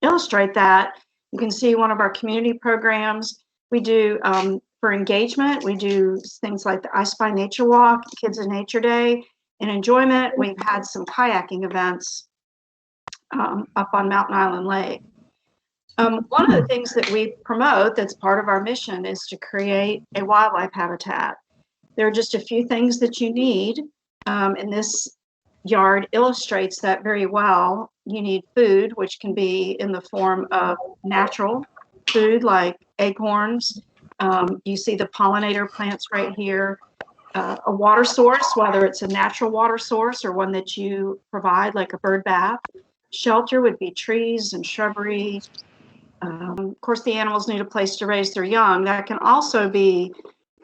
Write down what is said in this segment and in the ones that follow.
illustrate that, you can see one of our community programs. We do, for engagement, we do things like the I Spy Nature Walk, Kids in Nature Day, and enjoyment. We've had some kayaking events up on Mountain Island Lake. One of the things that we promote that's part of our mission is to create a wildlife habitat. There are just a few things that you need, and this yard illustrates that very well. You need food, which can be in the form of natural food like acorns. You see the pollinator plants right here. A water source, whether it's a natural water source or one that you provide, like a bird bath. Shelter would be trees and shrubbery. Of course, the animals need a place to raise their young. That can also be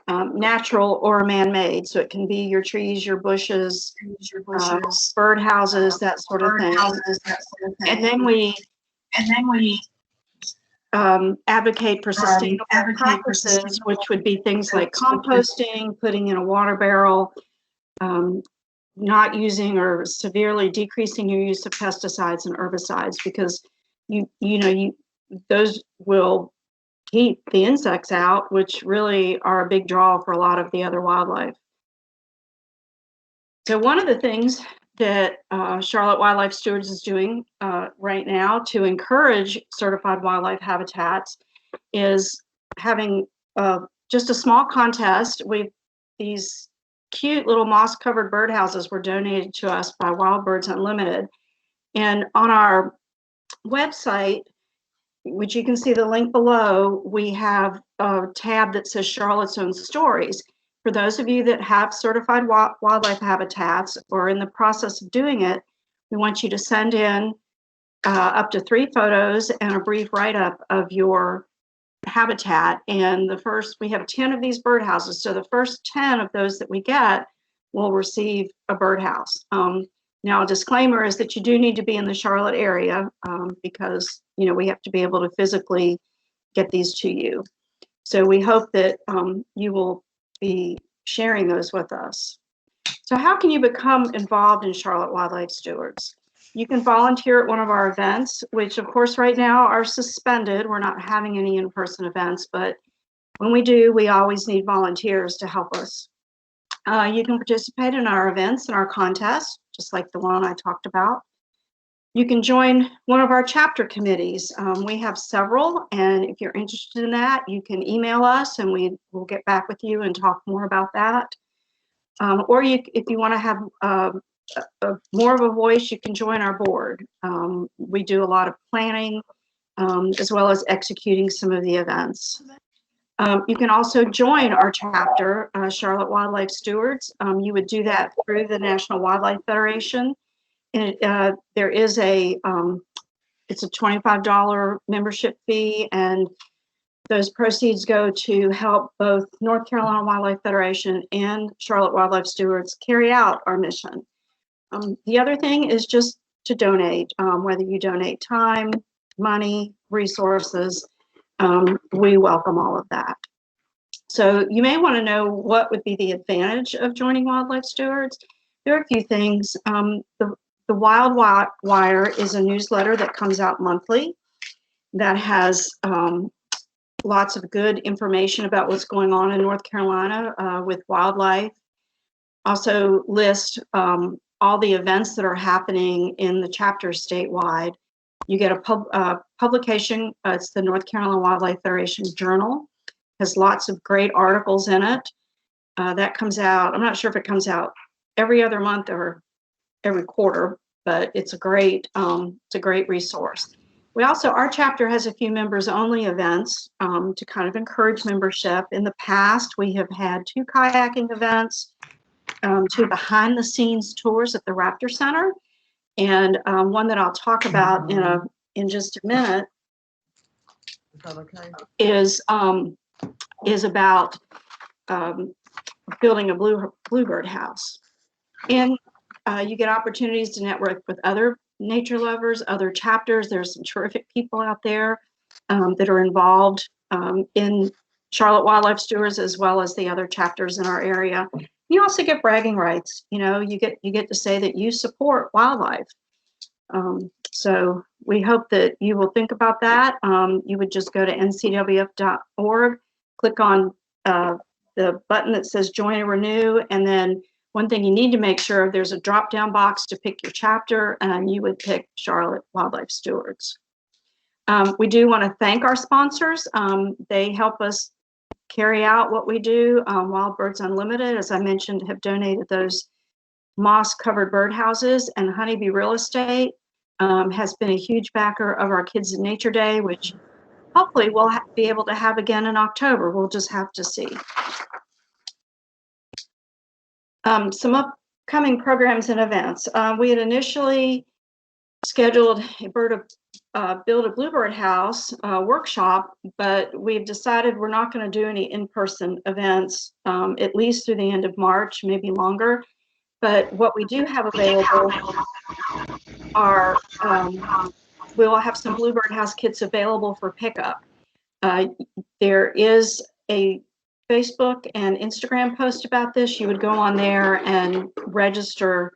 natural or man-made. So it can be your trees, your bushes, bird houses, that sort of thing. And then we advocate for sustainable practices, which would be things like composting, putting in a water barrel, not using or severely decreasing your use of pesticides and herbicides, because those will keep the insects out, which really are a big draw for a lot of the other wildlife. So one of the things that Charlotte Wildlife Stewards is doing right now to encourage certified wildlife habitats is having just a small contest. These cute little moss-covered birdhouses were donated to us by Wild Birds Unlimited. And on our website, which you can see the link below, we have a tab that says Charlotte's Own Stories. For those of you that have certified wildlife habitats or in the process of doing it, we want you to send in up to 3 photos and a brief write-up of your habitat. And we have 10 of these birdhouses. So the first 10 of those that we get will receive a birdhouse. Now, a disclaimer is that you do need to be in the Charlotte area because, we have to be able to physically get these to you. So we hope that you will be sharing those with us. So how can you become involved in Charlotte Wildlife Stewards? You can volunteer at one of our events, which of course right now are suspended. We're not having any in-person events, but when we do, we always need volunteers to help us. You can participate in our events and our contests, just like the one I talked about. You can join one of our chapter committees. We have several, and if you're interested in that, you can email us and we will get back with you and talk more about that. Or if you want to have more of a voice, you can join our board. We do a lot of planning as well as executing some of the events. You can also join our chapter, Charlotte Wildlife Stewards. You would do that through the National Wildlife Federation. And there is it's a $25 membership fee, and those proceeds go to help both North Carolina Wildlife Federation and Charlotte Wildlife Stewards carry out our mission. The other thing is just to donate, whether you donate time, money, resources, we welcome all of that. So you may want to know what would be the advantage of joining Wildlife Stewards. There are a few things. The Wild Wire is a newsletter that comes out monthly that has lots of good information about what's going on in North Carolina with wildlife. Also lists all the events that are happening in the chapters statewide. You get a publication, it's the North Carolina Wildlife Federation Journal, has lots of great articles in it. That comes out, I'm not sure if it comes out every other month or every quarter, but it's a great resource. Our chapter has a few members only events to kind of encourage membership. In the past, we have had 2 kayaking events, 2 behind the scenes tours at the Raptor Center, and one that I'll talk about in just a minute is about building a bluebird house. And you get opportunities to network with other nature lovers, other chapters. There's some terrific people out there that are involved in Charlotte Wildlife Stewards as well as the other chapters in our area. You also get bragging rights. You get to say that you support wildlife. So we hope that you will think about that. You would just go to ncwf.org, click on the button that says join and renew, and then one thing you need to make sure of, there's a drop-down box to pick your chapter, and you would pick Charlotte Wildlife Stewards. We do want to thank our sponsors. They help us carry out what we do. Wild Birds Unlimited, as I mentioned, have donated those moss-covered birdhouses, and Honeybee Real Estate has been a huge backer of our Kids in Nature Day, which hopefully we'll be able to have again in October. We'll just have to see. Some upcoming programs and events. We had initially scheduled a Build a Bluebird House workshop, but we've decided we're not going to do any in-person events, at least through the end of March, maybe longer. But what we do have available are, we will have some Bluebird House kits available for pickup. There is a Facebook and Instagram post about this. You would go on there and register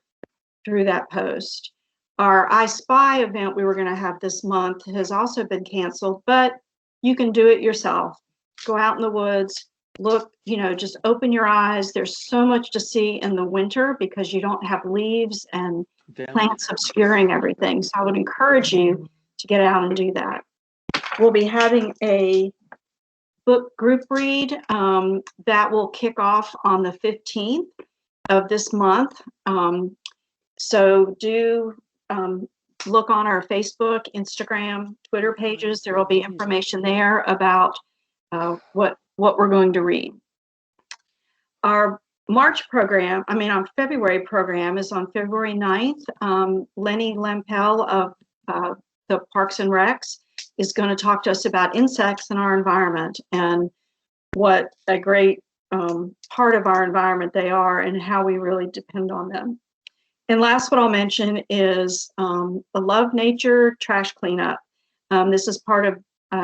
through that post. Our I Spy event we were going to have this month has also been canceled, but you can do it yourself. Go out in the woods, look, just open your eyes. There's so much to see in the winter because you don't have leaves and plants obscuring everything. So I would encourage you to get out and do that. We'll be having a book group read that will kick off on the 15th of this month. So do look on our Facebook, Instagram, Twitter pages. There will be information there about what we're going to read. Our March program, our February program is on February 9th. Lenny Lempel of the Parks and Recs is going to talk to us about insects in our environment and what a great part of our environment they are and how we really depend on them. And last, what I'll mention is the Love Nature trash cleanup. This is part of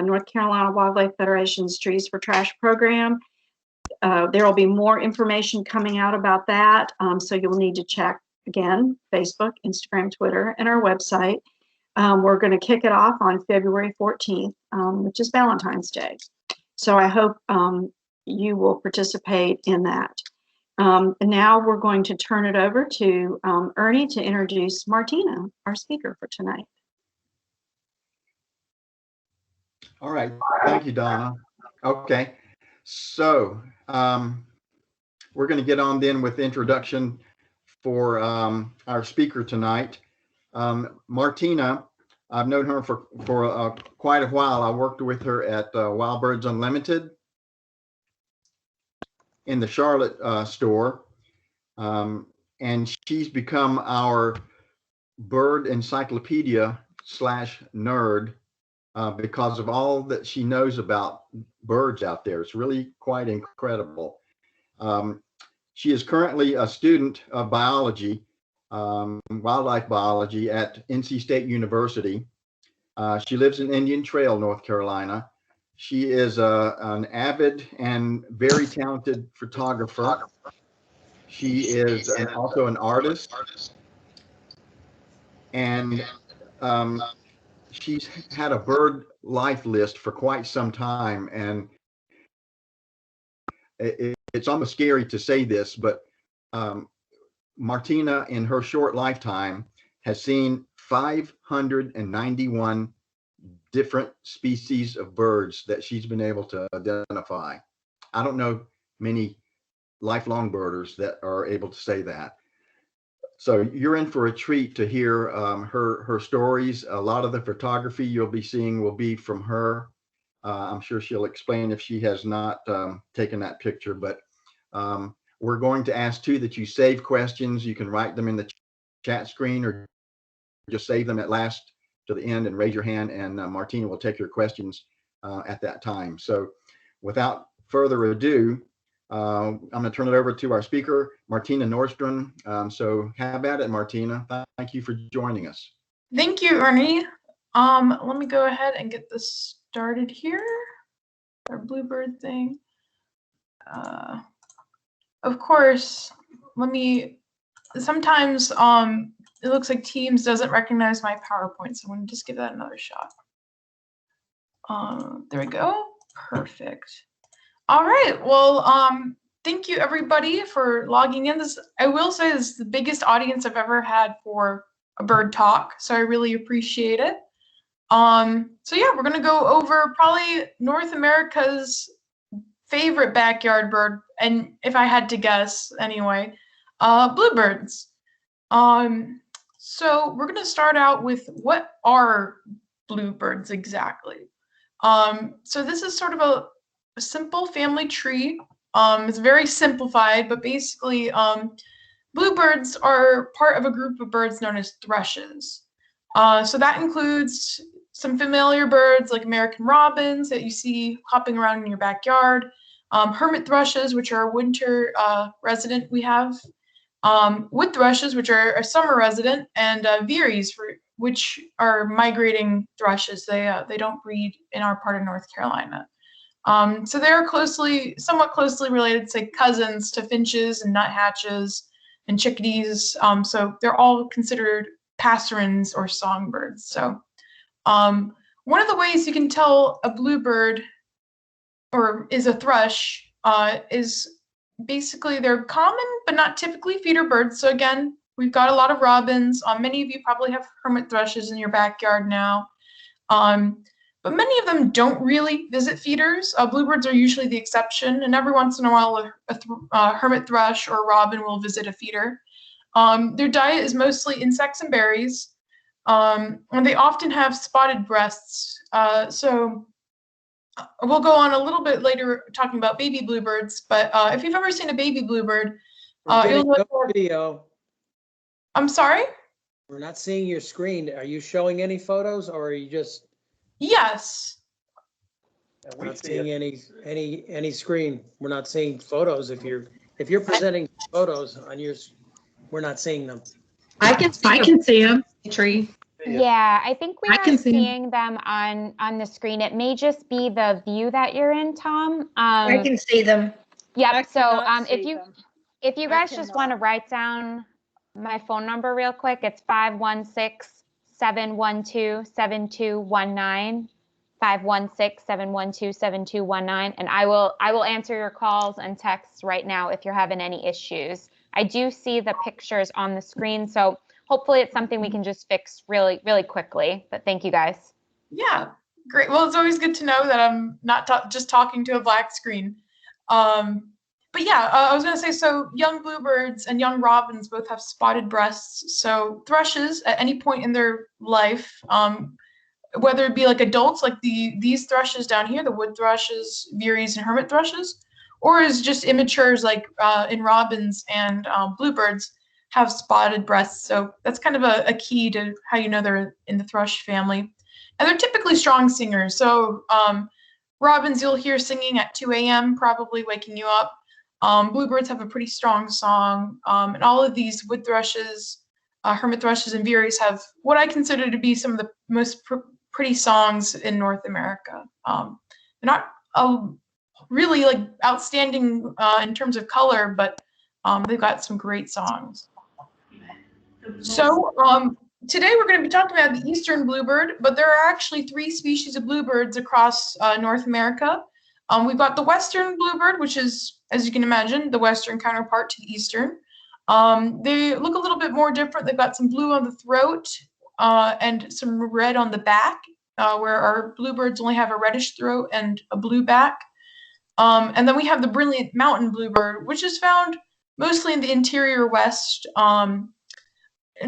North Carolina Wildlife Federation's Trees for Trash program. There will be more information coming out about that, so you'll need to check, again, Facebook, Instagram, Twitter, and our website. We're going to kick it off on February 14th, which is Valentine's Day. So I hope you will participate in that. And now we're going to turn it over to Ernie to introduce Martina, our speaker for tonight. All right, thank you, Donna. Okay, so we're going to get on then with the introduction for our speaker tonight. Martina, I've known her for quite a while. I worked with her at Wild Birds Unlimited in the Charlotte store, and she's become our bird encyclopedia / nerd because of all that she knows about birds out there. It's really quite incredible. She is currently a student of biology, wildlife biology at NC State University. She lives in Indian Trail, North Carolina. She is an avid and very talented photographer. She is also an artist, and she's had a bird life list for quite some time, and it's almost scary to say this, but Martina, in her short lifetime, has seen 591 different species of birds that she's been able to identify. I don't know many lifelong birders that are able to say that. So you're in for a treat to hear her stories. A lot of the photography you'll be seeing will be from her. I'm sure she'll explain if she has not taken that picture, but we're going to ask too that you save questions. You can write them in the chat screen or just save them at last to the end and raise your hand, and Martina will take your questions at that time. So without further ado, I'm going to turn it over to our speaker, Martina Nordstrom. So have at it, Martina. Thank you for joining us. Thank you, Ernie. Let me go ahead and get this started here. Our Bluebird thing. Of course, sometimes it looks like Teams doesn't recognize my PowerPoint, so I'm going to just give that another shot. There we go. Perfect. All right. Well, thank you everybody for logging in. I will say this is the biggest audience I've ever had for a bird talk, so I really appreciate it. So yeah, we're going to go over probably North America's favorite backyard bird, and if I had to guess anyway, bluebirds. So we're going to start out with what are bluebirds exactly. So this is sort of a simple family tree. It's very simplified, but basically bluebirds are part of a group of birds known as thrushes. So that includes some familiar birds like American robins that you see hopping around in your backyard, hermit thrushes, which are a winter resident we have, wood thrushes, which are a summer resident, and veeries, which are migrating thrushes. They don't breed in our part of North Carolina. So they're somewhat closely related, say cousins to finches and nuthatches and chickadees. So they're all considered passerines or songbirds. So one of the ways you can tell a bluebird or is a thrush is basically they're common but not typically feeder birds. So again, we've got a lot of robins. Many of you probably have hermit thrushes in your backyard now. But many of them don't really visit feeders. Bluebirds are usually the exception, and every once in a while a hermit thrush or a robin will visit a feeder. Their diet is mostly insects and berries, and they often have spotted breasts. So we'll go on a little bit later talking about baby bluebirds, but if you've ever seen a baby bluebird, you'll know video. I'm sorry? We're not seeing your screen. Are you showing any photos or are you just? Yes. We're not seeing any screen. We're not seeing photos. If you're presenting photos on yours, we're not seeing them. I can see them. Tree. Yeah, I think we I are can see 'em. seeing them on the screen. It may just be the view that you're in, Tom. I can see them. Yep. So cannot if see you them. if you I guys just want to write down my phone number real quick, it's 516-712-7219. 516-712-7219, and I will answer your calls and texts right now if you're having any issues. I do see the pictures on the screen, so hopefully it's something we can just fix really quickly. But thank you guys. Yeah, great. Well, it's always good to know that I'm not just talking to a black screen. But yeah, I was going to say, so young bluebirds and young robins both have spotted breasts. So thrushes at any point in their life, whether it be like adults, like these thrushes down here, the wood thrushes, veeries, and hermit thrushes, or as just immatures like in robins and bluebirds, have spotted breasts. So that's kind of a key to how you know they're in the thrush family. And they're typically strong singers. So robins you'll hear singing at 2 a.m., probably waking you up. Bluebirds have a pretty strong song. And all of these wood thrushes, hermit thrushes, and veeries have what I consider to be some of the most pretty songs in North America. They're not really like outstanding in terms of color, but they've got some great songs. So today we're going to be talking about the eastern bluebird, but there are actually 3 species of bluebirds across North America. We've got the western bluebird, which is, as you can imagine, the western counterpart to the eastern. They look a little bit more different. They've got some blue on the throat and some red on the back, where our bluebirds only have a reddish throat and a blue back. And then we have the brilliant mountain bluebird, which is found mostly in the interior west,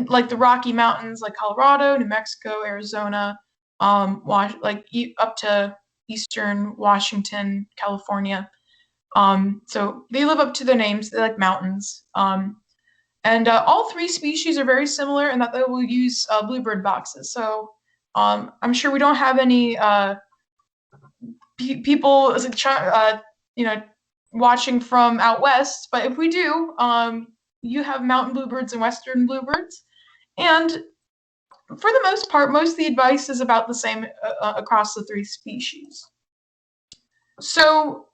like the Rocky Mountains, like Colorado, New Mexico, Arizona, up to eastern Washington, California. So they live up to their names. They like mountains. And all 3 species are very similar in that they will use bluebird boxes. So I'm sure we don't have any people, watching from out west. But if we do, you have mountain bluebirds and western bluebirds. And for the most part, most of the advice is about the same across the 3 species. So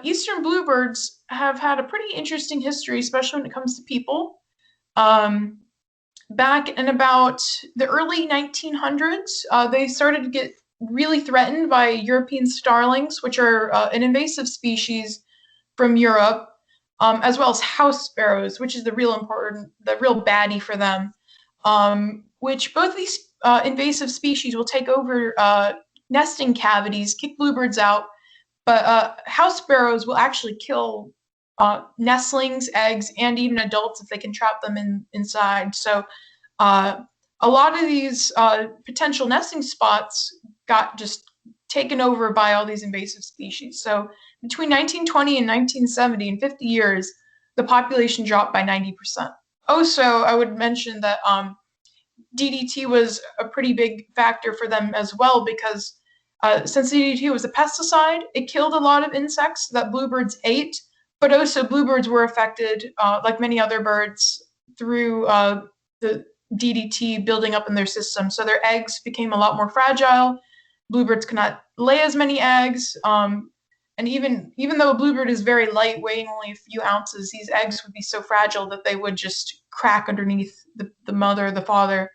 eastern bluebirds have had a pretty interesting history, especially when it comes to people. back in about the early 1900s, they started to get really threatened by European starlings, which are an invasive species from Europe, as well as house sparrows, which is the real baddie for them, which both these invasive species will take over nesting cavities, kick bluebirds out, but house sparrows will actually kill nestlings, eggs, and even adults if they can trap them inside. So a lot of these potential nesting spots got just taken over by all these invasive species. So between 1920 and 1970, in 50 years, the population dropped by 90%. Also, I would mention that DDT was a pretty big factor for them as well, because since DDT was a pesticide, it killed a lot of insects that bluebirds ate, but also bluebirds were affected, like many other birds, through the DDT building up in their system. So their eggs became a lot more fragile. Bluebirds could not lay as many eggs. And even though a bluebird is very light, weighing only a few ounces, these eggs would be so fragile that they would just crack underneath the mother or the father.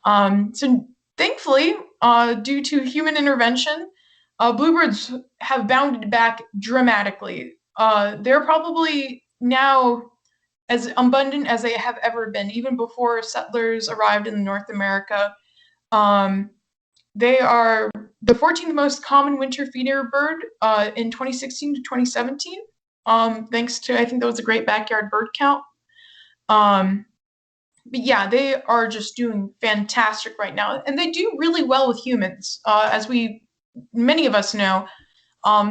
So thankfully, due to human intervention, bluebirds have bounded back dramatically. They're probably now as abundant as they have ever been, even before settlers arrived in North America. They are the 14th most common winter feeder bird in 2016 to 2017, thanks to, I think that was a great backyard bird count. But yeah, they are just doing fantastic right now, and they do really well with humans, as many of us know.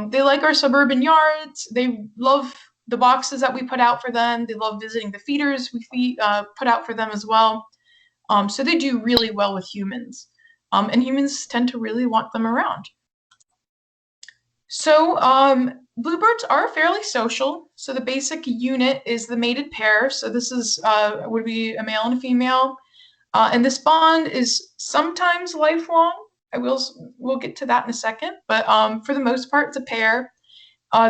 They like our suburban yards. They love the boxes that we put out for them. They love visiting the feeders we put out for them as well. So they do really well with humans, and humans tend to really want them around. So bluebirds are fairly social. So the basic unit is the mated pair. So this is would be a male and a female, and this bond is sometimes lifelong. We'll get to that in a second, but for the most part, it's a pair.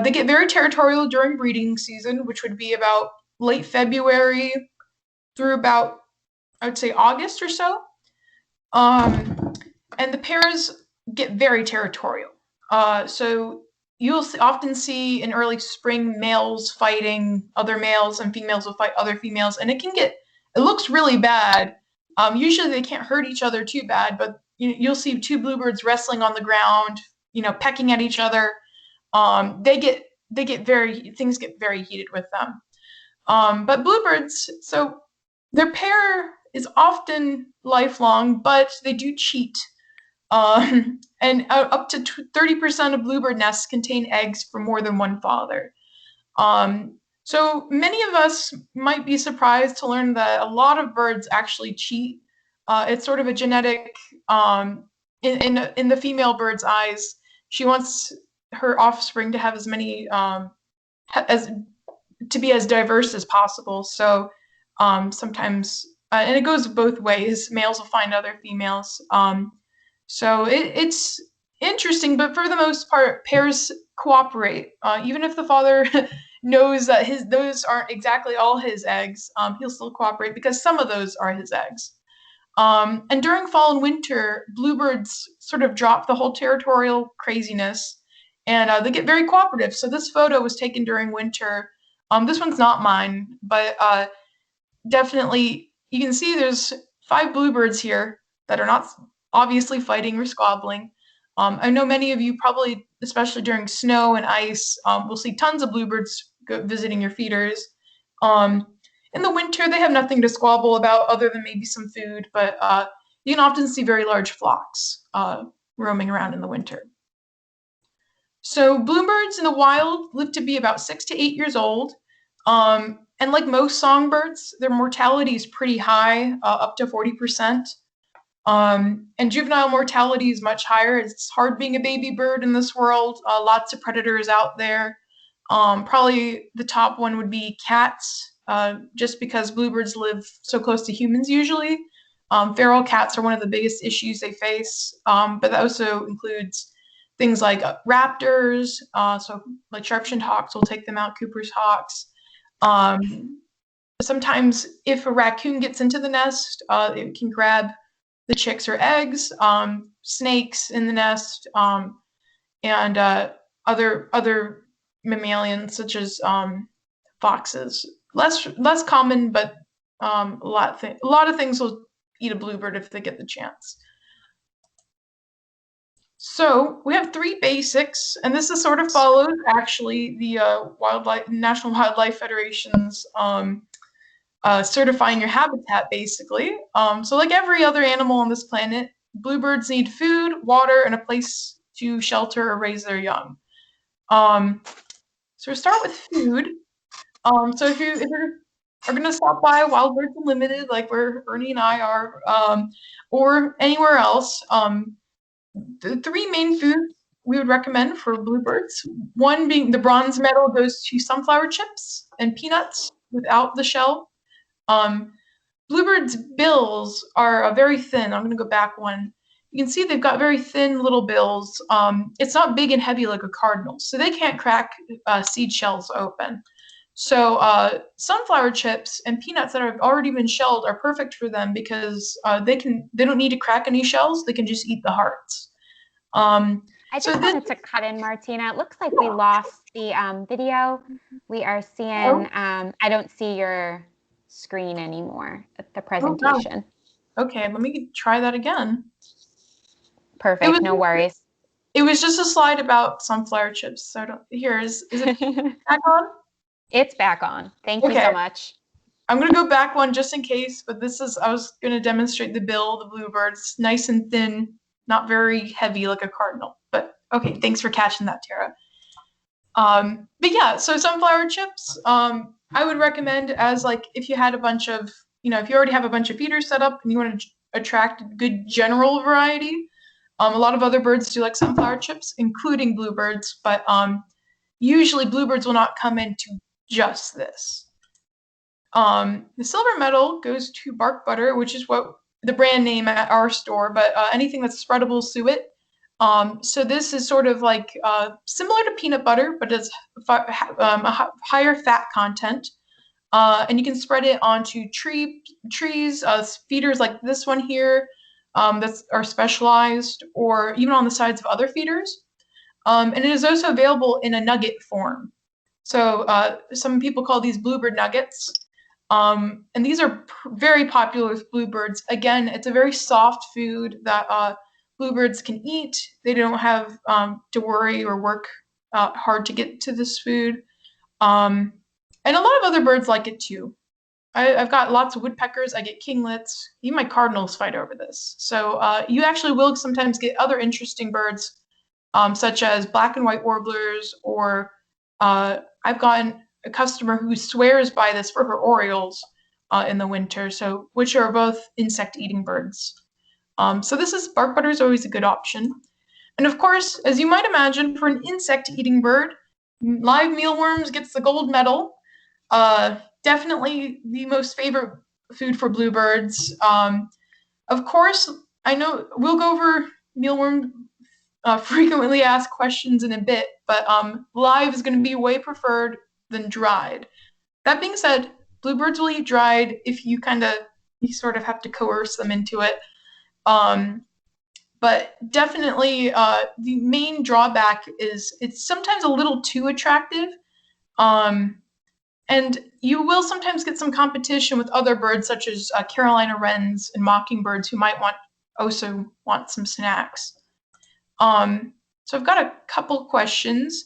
They get very territorial during breeding season, which would be about late February through about, I would say, August or so. And the pairs get very territorial. So you'll often see in early spring males fighting other males, and females will fight other females, and it looks really bad. Usually they can't hurt each other too bad, but you'll see two bluebirds wrestling on the ground, pecking at each other. Things get very heated with them. But bluebirds, so their pair is often lifelong, but they do cheat. And up to 30% of bluebird nests contain eggs from more than one father. So many of us might be surprised to learn that a lot of birds actually cheat. It's sort of a genetic, in the female bird's eyes, she wants her offspring to have as many, to be as diverse as possible. So sometimes, and it goes both ways, males will find other females. So it's interesting, but for the most part, pairs cooperate. Even if the father knows that those aren't exactly all his eggs, he'll still cooperate because some of those are his eggs. And during fall and winter, bluebirds sort of drop the whole territorial craziness, and they get very cooperative. So this photo was taken during winter. This one's not mine, but definitely you can see there's 5 bluebirds here that are not obviously fighting or squabbling. I know many of you probably, especially during snow and ice, will see tons of bluebirds visiting your feeders. In the winter, they have nothing to squabble about other than maybe some food, but you can often see very large flocks roaming around in the winter. So bluebirds in the wild live to be about 6 to 8 years old. And like most songbirds, their mortality is pretty high, up to 40%. And juvenile mortality is much higher. It's hard being a baby bird in this world. Lots of predators out there. Probably the top one would be cats, just because bluebirds live so close to humans usually. Feral cats are one of the biggest issues they face, but that also includes things like raptors, so like sharp-shinned hawks will take them out, Cooper's hawks. sometimes if a raccoon gets into the nest, it can grab the chicks or eggs, snakes in the nest, and other mammalians such as foxes. Less common, but a lot of things will eat a bluebird if they get the chance. So we have 3 basics, and this is sort of follows actually the National Wildlife Federation's certifying your habitat, basically. So like every other animal on this planet, bluebirds need food, water, and a place to shelter or raise their young. So we start with food. So if you're going to stop by Wild Birds Unlimited, like where Ernie and I are, or anywhere else, the 3 main foods we would recommend for bluebirds, one being the bronze medal goes to sunflower chips and peanuts without the shell. Bluebirds' bills are very thin. I'm going to go back one. You can see they've got very thin little bills. It's not big and heavy like a cardinal, so they can't crack seed shells open. So sunflower chips and peanuts that have already been shelled are perfect for them because they don't need to crack any shells. They can just eat the hearts. I just wanted to cut in, Martina. It looks like we lost the video. We are seeing, I don't see your screen anymore at the presentation. Oh, okay, let me try that again. Perfect, no worries. It was just a slide about sunflower chips. So is it back on? It's back on. Thank you so much. I'm going to go back one just in case, but I was going to demonstrate the bill, the bluebirds, nice and thin, not very heavy like a cardinal. But okay, thanks for catching that, Tara. But yeah, so sunflower chips, I would recommend as like if you had a bunch of, if you already have a bunch of feeders set up and you want to attract good general variety, a lot of other birds do like sunflower chips, including bluebirds, but usually bluebirds will not come into just this. The silver medal goes to bark butter, which is what the brand name at our store, but anything that's spreadable suet. So this is sort of like similar to peanut butter, but it's a higher fat content. And you can spread it onto trees, feeders like this one here that are specialized, or even on the sides of other feeders. And it is also available in a nugget form. So some people call these bluebird nuggets. And these are very popular with bluebirds. Again, it's a very soft food that bluebirds can eat. They don't have to worry or work hard to get to this food. And a lot of other birds like it too. I've got lots of woodpeckers. I get kinglets. Even my cardinals fight over this. So you actually will sometimes get other interesting birds, such as black and white warblers, or I've gotten a customer who swears by this for her orioles in the winter, which are both insect-eating birds. So bark butter is always a good option. And of course, as you might imagine, for an insect-eating bird, live mealworms gets the gold medal. Definitely the most favorite food for bluebirds. Of course, I know we'll go over mealworm frequently asked questions in a bit, but live is going to be way preferred than dried. That being said, bluebirds will eat dried if you sort of have to coerce them into it. But definitely the main drawback is it's sometimes a little too attractive. And you will sometimes get some competition with other birds such as Carolina wrens and mockingbirds who might also want some snacks. So I've got a couple questions.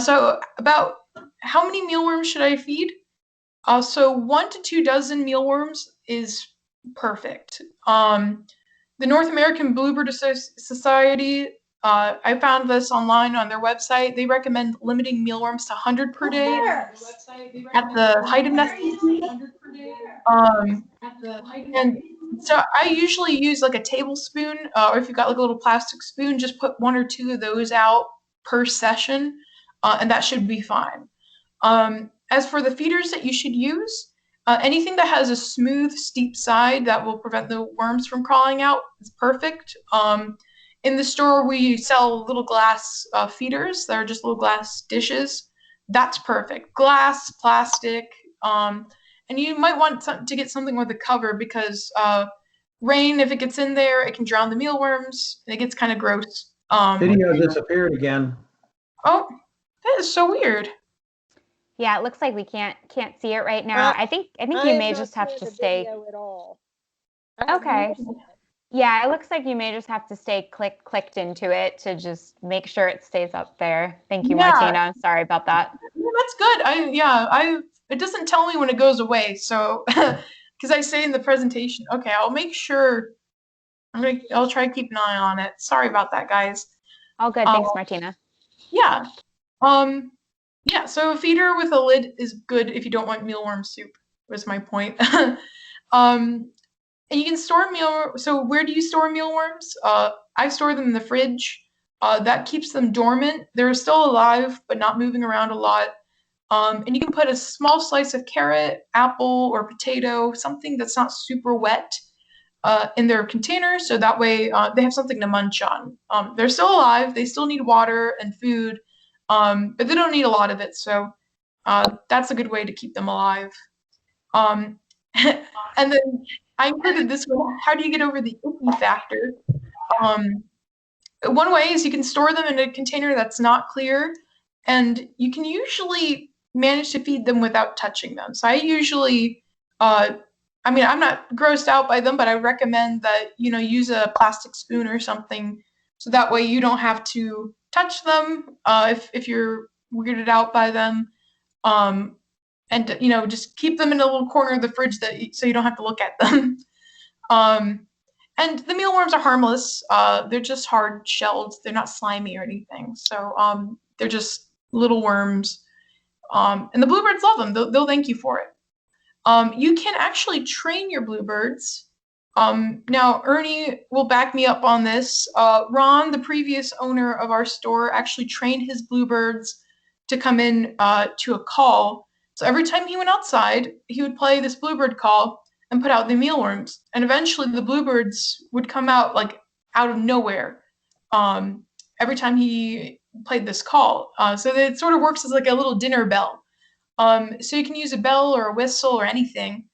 So about how many mealworms should I feed? So 1 to 2 dozen mealworms is perfect. The North American Bluebird Society, I found this online on their website. They recommend limiting mealworms to 100 per day at the height of nest season. And so I usually use like a tablespoon, or if you've got like a little plastic spoon, just put 1 or 2 of those out per session, and that should be fine. As for the feeders that you should use, anything that has a smooth, steep side that will prevent the worms from crawling out is perfect. In the store, we sell little glass feeders that are just little glass dishes. That's perfect. Glass, plastic, And you might want to get something with a cover because rain, if it gets in there, it can drown the mealworms. And it gets kind of gross. Video disappeared again. Oh, that is so weird. Yeah, it looks like we can't see it right now. I think you may just have to stay. At all. Okay. Yeah, it looks like you may just have to stay clicked into it to just make sure it stays up there. Thank you, Yeah. Martina. Sorry about that. Yeah, that's good. It doesn't tell me when it goes away. So, because I say in the presentation, okay, I'll make sure. I'll try to keep an eye on it. Sorry about that, guys. All good. Thanks, Martina. Yeah. Yeah, so a feeder with a lid is good if you don't want mealworm soup, was my point. And you can store so where do you store mealworms? I store them in the fridge. That keeps them dormant. They're still alive, but not moving around a lot. And you can put a small slice of carrot, apple, or potato, something that's not super wet, in their container, so that way they have something to munch on. They're still alive. They still need water and food. But they don't need a lot of it, so that's a good way to keep them alive. And then I included this one. How do you get over the icky factor? One way is you can store them in a container that's not clear, and you can usually manage to feed them without touching them. So I usually, I'm not grossed out by them, but I recommend that, use a plastic spoon or something, so that way you don't have to touch them if you're weirded out by them, and just keep them in a little corner of the fridge so you don't have to look at them. And the mealworms are harmless. They're just hard shelled. They're not slimy or anything. So they're just little worms. And the bluebirds love them. They'll thank you for it. You can actually train your bluebirds. Now, Ernie will back me up on this. Ron, the previous owner of our store, actually trained his bluebirds to come in to a call. So every time he went outside, he would play this bluebird call and put out the mealworms. And eventually the bluebirds would come out like out of nowhere every time he played this call. So it sort of works as like a little dinner bell. So you can use a bell or a whistle or anything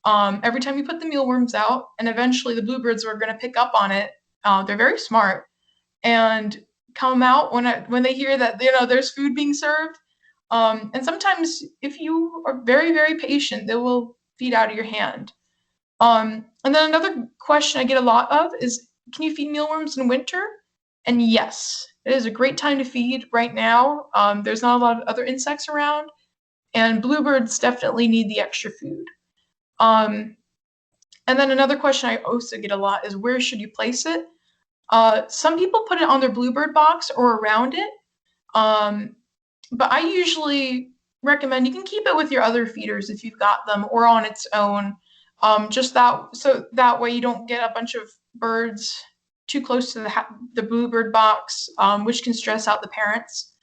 every time you put the mealworms out, and eventually the bluebirds are going to pick up on it. They're very smart and come out when they hear that there's food being served. And sometimes if you are very, very patient, they will feed out of your hand. And then another question I get a lot of is, can you feed mealworms in winter? And yes, it is a great time to feed right now. There's not a lot of other insects around, and bluebirds definitely need the extra food. And then another question I also get a lot is, where should you place it? Some people put it on their bluebird box or around it. But I usually recommend you can keep it with your other feeders if you've got them, or on its own. So that way you don't get a bunch of birds too close to the bluebird box, which can stress out the parents.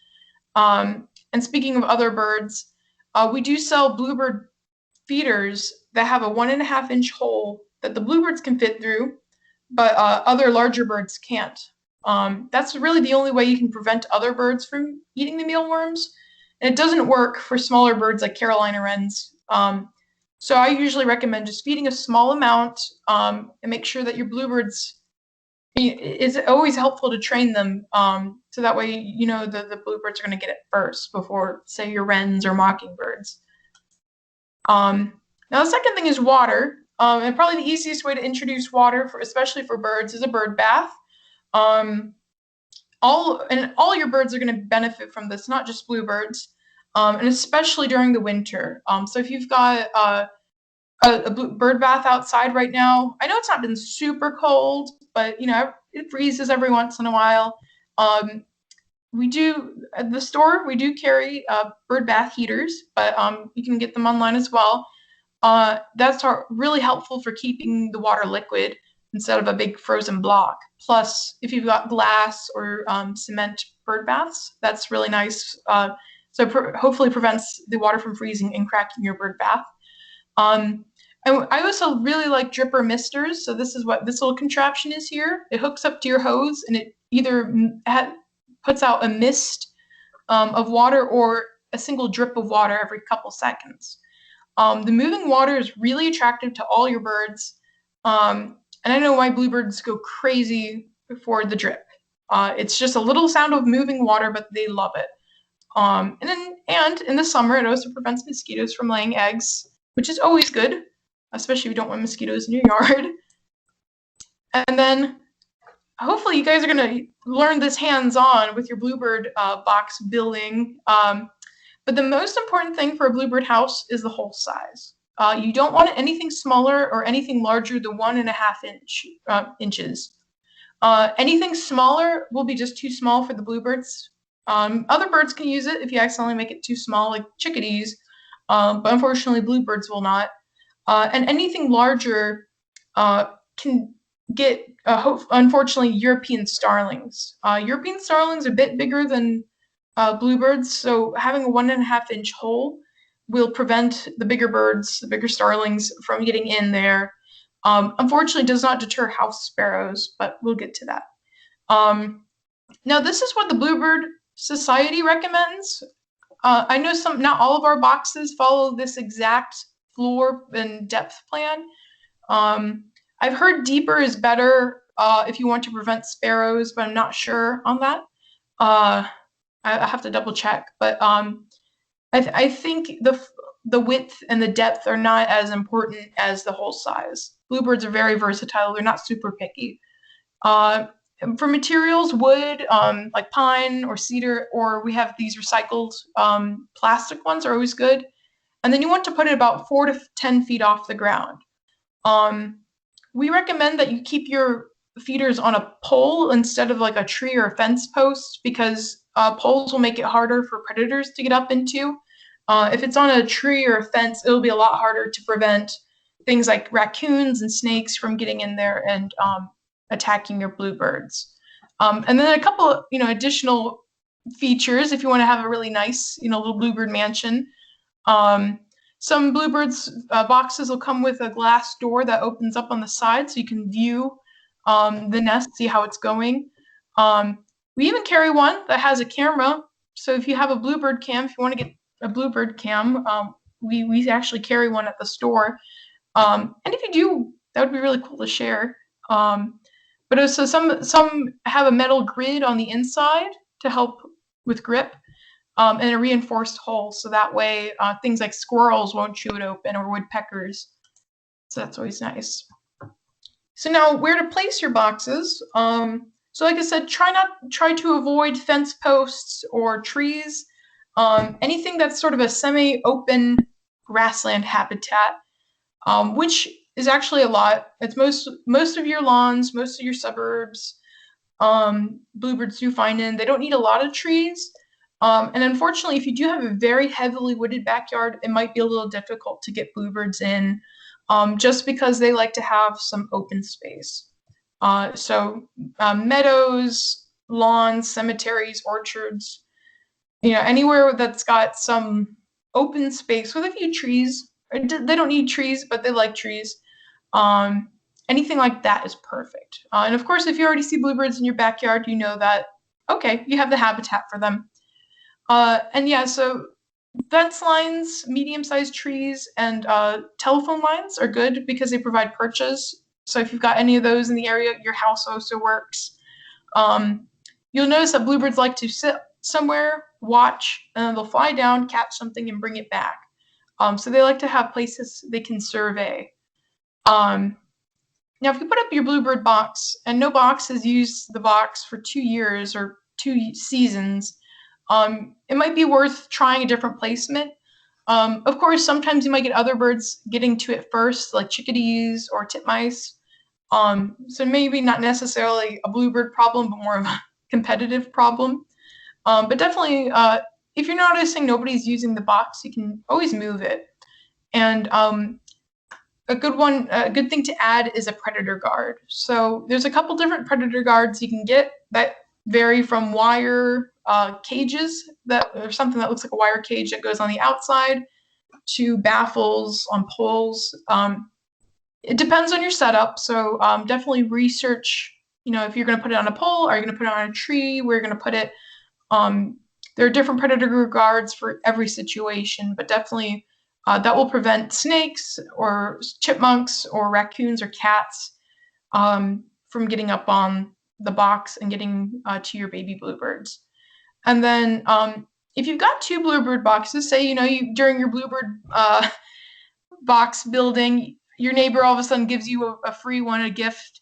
And speaking of other birds, we do sell bluebird feeders that have a 1.5-inch hole that the bluebirds can fit through, but other larger birds can't. That's really the only way you can prevent other birds from eating the mealworms. And it doesn't work for smaller birds like Carolina wrens. So I usually recommend just feeding a small amount and make sure that your bluebirds, it's always helpful to train them so that way the bluebirds are going to get it first before, say, your wrens or mockingbirds. Now the second thing is water. And probably the easiest way to introduce water, especially for birds, is a bird bath. All your birds are going to benefit from this, not just bluebirds, and especially during the winter. So if you've got a bird bath outside right now, I know it's not been super cold, but it freezes every once in a while. We do at the store, we do carry bird bath heaters, but you can get them online as well. That's really helpful for keeping the water liquid instead of a big frozen block. Plus, if you've got glass or cement bird baths, that's really nice. So hopefully prevents the water from freezing and cracking your bird bath. And I also really like dripper misters. So this is what this little contraption is here. It hooks up to your hose, and it either puts out a mist of water or a single drip of water every couple seconds. The moving water is really attractive to all your birds. And I know my bluebirds go crazy for the drip. It's just a little sound of moving water, but they love it. And in the summer, it also prevents mosquitoes from laying eggs, which is always good, especially if you don't want mosquitoes in your yard. And then hopefully you guys are going to learn this hands-on with your bluebird box building. But the most important thing for a bluebird house is the hole size. You don't want anything smaller or anything larger than 1.5 inches. Anything smaller will be just too small for the bluebirds. Other birds can use it if you accidentally make it too small, like chickadees, but unfortunately bluebirds will not. And anything larger can get, unfortunately, European starlings. European starlings are a bit bigger than bluebirds, so having a 1.5-inch hole will prevent the bigger birds, the bigger starlings, from getting in there. Unfortunately, does not deter house sparrows, but we'll get to that. Now, this is what the Bluebird Society recommends. I know not all of our boxes follow this exact floor and depth plan. I've heard deeper is better if you want to prevent sparrows, but I'm not sure on that. I have to double check, but I think the width and the depth are not as important as the hole size. Bluebirds are very versatile. They're not super picky. For materials, wood, like pine or cedar, or we have these recycled plastic ones are always good. And then you want to put it about 4 to 10 feet off the ground. We recommend that you keep your feeders on a pole instead of like a tree or a fence post, because poles will make it harder for predators to get up into. If it's on a tree or a fence, it'll be a lot harder to prevent things like raccoons and snakes from getting in there and attacking your bluebirds. And then a couple of, additional features if you want to have a really nice, little bluebird mansion. Some bluebirds boxes will come with a glass door that opens up on the side so you can view the nest, see how it's going. We even carry one that has a camera. So if you have a bluebird cam, if you want to get a bluebird cam, we actually carry one at the store. And if you do, that would be really cool to share. But also some have a metal grid on the inside to help with grip, and a reinforced hole, so that way things like squirrels won't chew it open, or woodpeckers. So that's always nice. So now, where to place your boxes? So like I said, try to avoid fence posts or trees. Anything that's sort of a semi-open grassland habitat, which is actually a lot. It's most of your lawns, most of your suburbs. Bluebirds do find in. They don't need a lot of trees. And unfortunately, if you do have a very heavily wooded backyard, it might be a little difficult to get bluebirds in, just because they like to have some open space. So meadows, lawns, cemeteries, orchards, anywhere that's got some open space with a few trees. They don't need trees, but they like trees. Anything like that is perfect. And of course, if you already see bluebirds in your backyard, you know that, okay, you have the habitat for them. And yeah, so fence lines, medium-sized trees, and telephone lines are good because they provide perches. So if you've got any of those in the area, your house also works. You'll notice that bluebirds like to sit somewhere, watch, and then they'll fly down, catch something, and bring it back. So they like to have places they can survey. Now, if you put up your bluebird box, and no box has used the box for 2 years or 2 seasons, it might be worth trying a different placement. Of course, sometimes you might get other birds getting to it first, like chickadees or titmice. So maybe not necessarily a bluebird problem, but more of a competitive problem. But definitely, if you're noticing nobody's using the box, you can always move it. And a good thing to add is a predator guard. So there's a couple different predator guards you can get that vary from wire cages or something that looks like a wire cage that goes on the outside, to baffles on poles. It depends on your setup, so definitely research, if you're going to put it on a pole, are you going to put it on a tree, where you're going to put it. There are different predator guards for every situation, but definitely That will prevent snakes or chipmunks or raccoons or cats from getting up on the box and getting to your baby bluebirds. And then if you've got 2 bluebird boxes, say, during your bluebird box building, your neighbor all of a sudden gives you a free one, a gift.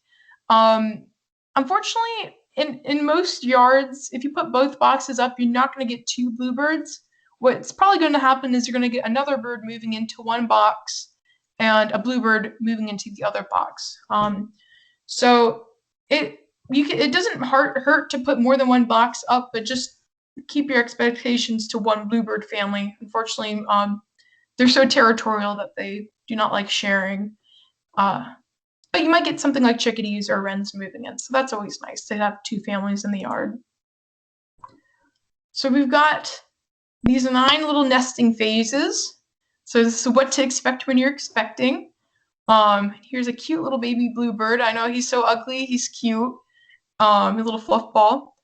Unfortunately, in most yards, if you put both boxes up, you're not going to get 2 bluebirds. What's probably going to happen is you're going to get another bird moving into one box and a bluebird moving into the other box. So it doesn't hurt to put more than one box up, but just keep your expectations to one bluebird family. Unfortunately, they're so territorial that they do not like sharing. But you might get something like chickadees or wrens moving in, so that's always nice to have 2 families in the yard. So we've got these 9 little nesting phases. So this is what to expect when you're expecting. Here's a cute little baby bluebird. I know he's so ugly, he's cute. A little fluff ball.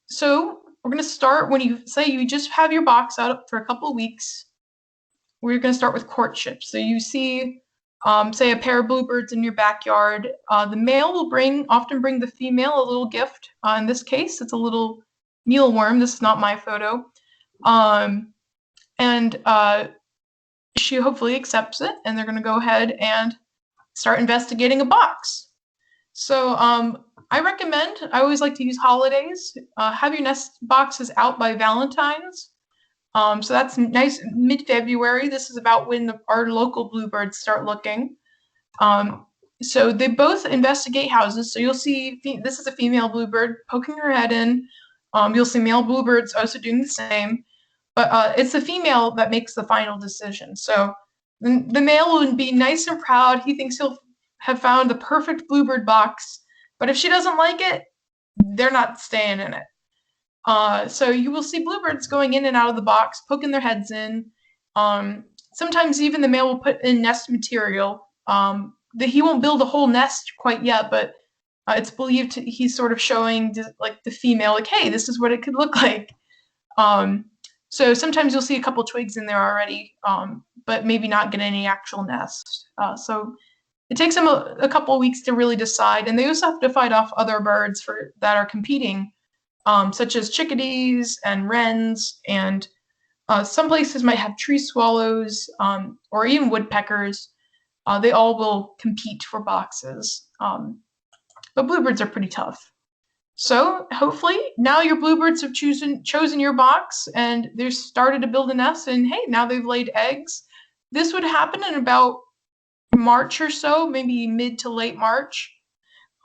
So we're going to start when you say you just have your box out for a couple of weeks. We're going to start with courtship. So you see, say, a pair of bluebirds in your backyard. The male will often bring the female a little gift. In this case, it's a little mealworm. This is not my photo. She hopefully accepts it, and they're going to go ahead and start investigating a box. So I always like to use holidays. Have your nest boxes out by Valentine's. So that's nice, mid-February. This is about when our local bluebirds start looking. So they both investigate houses. So you'll see, this is a female bluebird poking her head in. You'll see male bluebirds also doing the same. But it's the female that makes the final decision. So the male will be nice and proud. He thinks he'll have found the perfect bluebird box. But if she doesn't like it, they're not staying in it. So you will see bluebirds going in and out of the box, poking their heads in. Sometimes even the male will put in nest material. He won't build a whole nest quite yet, but it's believed he's sort of showing the female, like, hey, this is what it could look like. So sometimes you'll see a couple twigs in there already, but maybe not get any actual nest. So it takes them a couple of weeks to really decide, and they also have to fight off other birds that are competing, such as chickadees and wrens, and some places might have tree swallows or even woodpeckers. They all will compete for boxes, but bluebirds are pretty tough. So hopefully now your bluebirds have chosen your box, and they've started to build a nest, and hey, now they've laid eggs. This would happen in about March or so, maybe mid to late March.